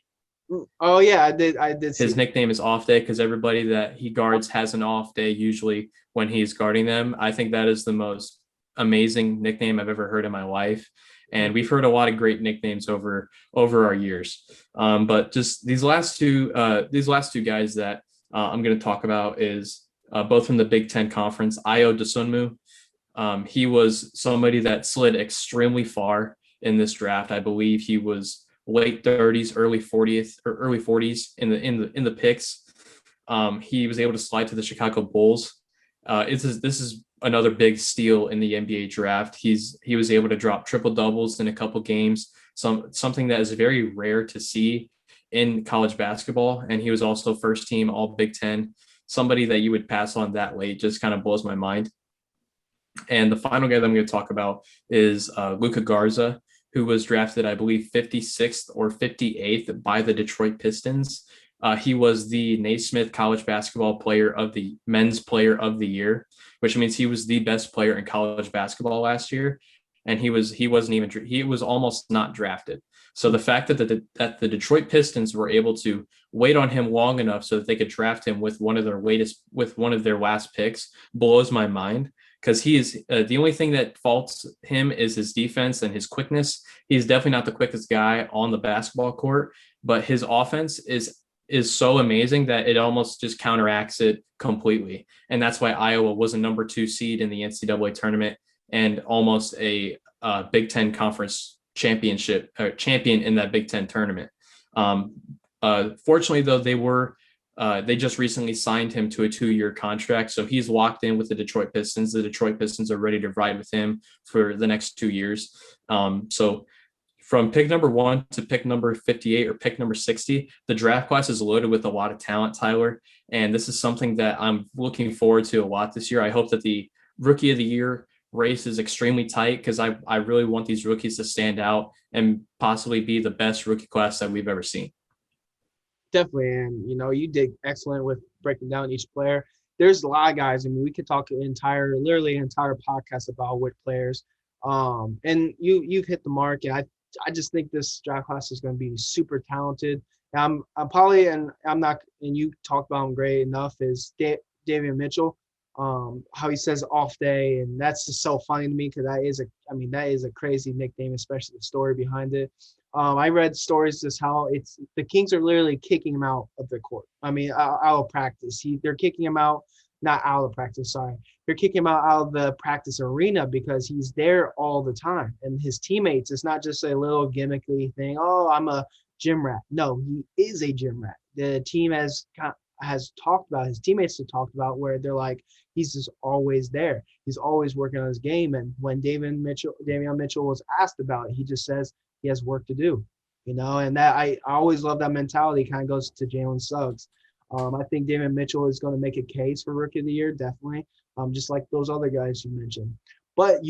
Oh yeah, I did. His nickname is Off Day because everybody that he guards has an off day usually when he's guarding them. I think that is the most amazing nickname I've ever heard in my life. And we've heard a lot of great nicknames over our years. But just these last two guys that I'm going to talk about is both from the Big Ten Conference. Ayo Dosunmu. He was somebody that slid extremely far in this draft. I believe he was late 30s, early 40s in the picks. He was able to slide to the Chicago Bulls. This is another big steal in the NBA draft. He was able to drop triple doubles in a couple games, something that is very rare to see in college basketball. And he was also first team All Big Ten. Somebody that you would pass on that late just kind of blows my mind. And the final guy that I'm going to talk about is Luka Garza, who was drafted, I believe, 56th or 58th by the Detroit Pistons. He was the Naismith College Basketball Men's Player of the Year, which means he was the best player in college basketball last year. And he was almost not drafted. So the fact that the Detroit Pistons were able to wait on him long enough so that they could draft him with one of their last picks blows my mind. Because he is the only thing that faults him is his defense and his quickness. He's definitely not the quickest guy on the basketball court, but his offense is so amazing that it almost just counteracts it completely. And that's why Iowa was a number 2 seed in the NCAA tournament and almost a Big Ten Conference champion in that Big Ten tournament. Fortunately, though, they just recently signed him to a 2-year contract. So he's locked in with the Detroit Pistons. The Detroit Pistons are ready to ride with him for the next 2 years. So from pick number 1 to pick number 58 or pick number 60, the draft class is loaded with a lot of talent, Tyler. And this is something that I'm looking forward to a lot this year. I hope that the Rookie of the Year race is extremely tight because I really want these rookies to stand out and possibly be the best rookie class that we've ever seen. Definitely, and you did excellent with breaking down each player. There's a lot of guys. I mean, we could talk literally an entire podcast about what players. And you've hit the mark, and I just think this draft class is going to be super talented. I'm probably, and I'm not, and you talked about him great enough, is Davion Mitchell. How he says Off Day, and that's just so funny to me because that is a crazy nickname, especially the story behind it. I read stories just how the Kings are literally kicking him out of the court. I mean, out of practice. They're kicking him out. not out of practice, sorry. They're kicking him out of the practice arena because he's there all the time. And his teammates, it's not just a little gimmicky thing, oh, I'm a gym rat. No, he is a gym rat. The team has talked about, his teammates have talked about where they're like, he's just always there. He's always working on his game. And when Davion Mitchell was asked about it, he just says he has work to do. And that I always love that mentality. Kind of goes to Jalen Suggs. I think Davion Mitchell is going to make a case for Rookie of the Year, definitely, just like those other guys you mentioned. But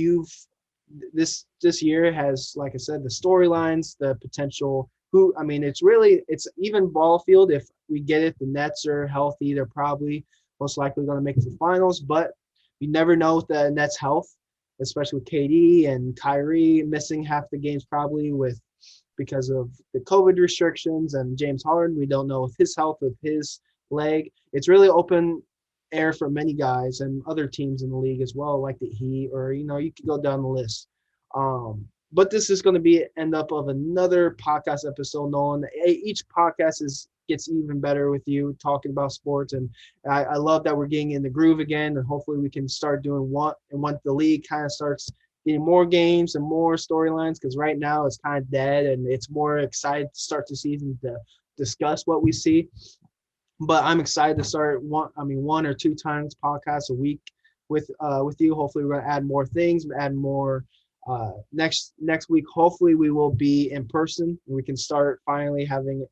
this year has, like I said, the storylines, the potential. It's even ball field. If we get it, the Nets are healthy. They're probably most likely going to make it to the finals. But you never know with the Nets' health, especially with KD and Kyrie missing half the games probably because of the COVID restrictions, and James Harden. We don't know with his health, with his leg. It's really open air for many guys and other teams in the league as well, like the Heat, or you could go down the list. But this is going to be end up of another podcast episode, Nolan. Each podcast gets even better with you talking about sports, and I love that we're getting in the groove again, and hopefully we can start doing one, and once the league kind of starts getting more games and more storylines, because right now it's kind of dead, and it's more excited to start the season to discuss what we see. But I'm excited to start one or two times podcasts a week with you. Hopefully we're gonna add more things, add more next week. Hopefully we will be in person and we can start finally having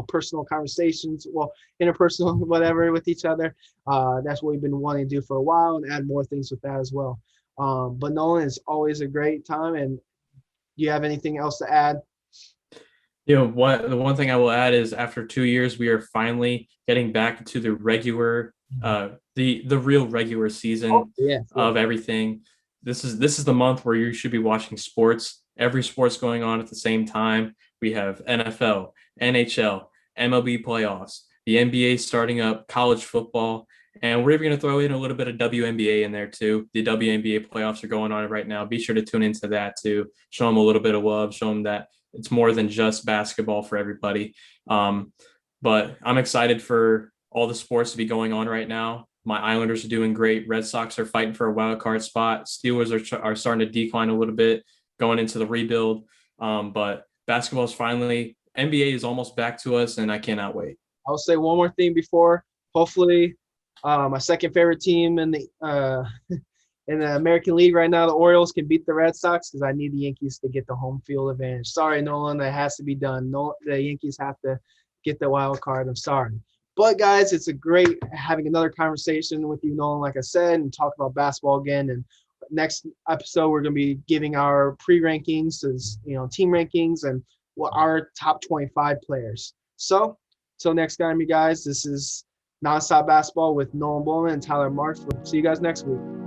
personal conversations, well, interpersonal whatever with each other. That's what we've been wanting to do for a while, and add more things with that as well. But Nolan, it's always a great time. And do you have anything else to add? The one thing I will add is after 2 years, we are finally getting back to the regular, the real regular season of everything. This is the month where you should be watching sports. Every sport's going on at the same time. We have NFL, NHL, MLB playoffs, the NBA starting up, college football, and we're even going to throw in a little bit of WNBA in there too. The WNBA playoffs are going on right now. Be sure to tune into that too. Show them a little bit of love. Show them that it's more than just basketball for everybody. But I'm excited for all the sports to be going on right now. My Islanders are doing great. Red Sox are fighting for a wild card spot. Steelers are starting to decline a little bit, going into the rebuild. But basketball is finally, NBA is almost back to us, and I cannot wait. I'll say one more thing before. Hopefully, my second favorite team in the American League right now, the Orioles, can beat the Red Sox, because I need the Yankees to get the home field advantage. Sorry, Nolan, that has to be done. No, the Yankees have to get the wild card. I'm sorry. But, guys, it's a great having another conversation with you, Nolan, like I said, and talk about basketball again. And next episode, we're going to be giving our pre-rankings, team rankings, and our top 25 players. So, till next time, you guys, this is Nonstop Basketball with Nolan Bowman and Tyler Marks. We'll see you guys next week.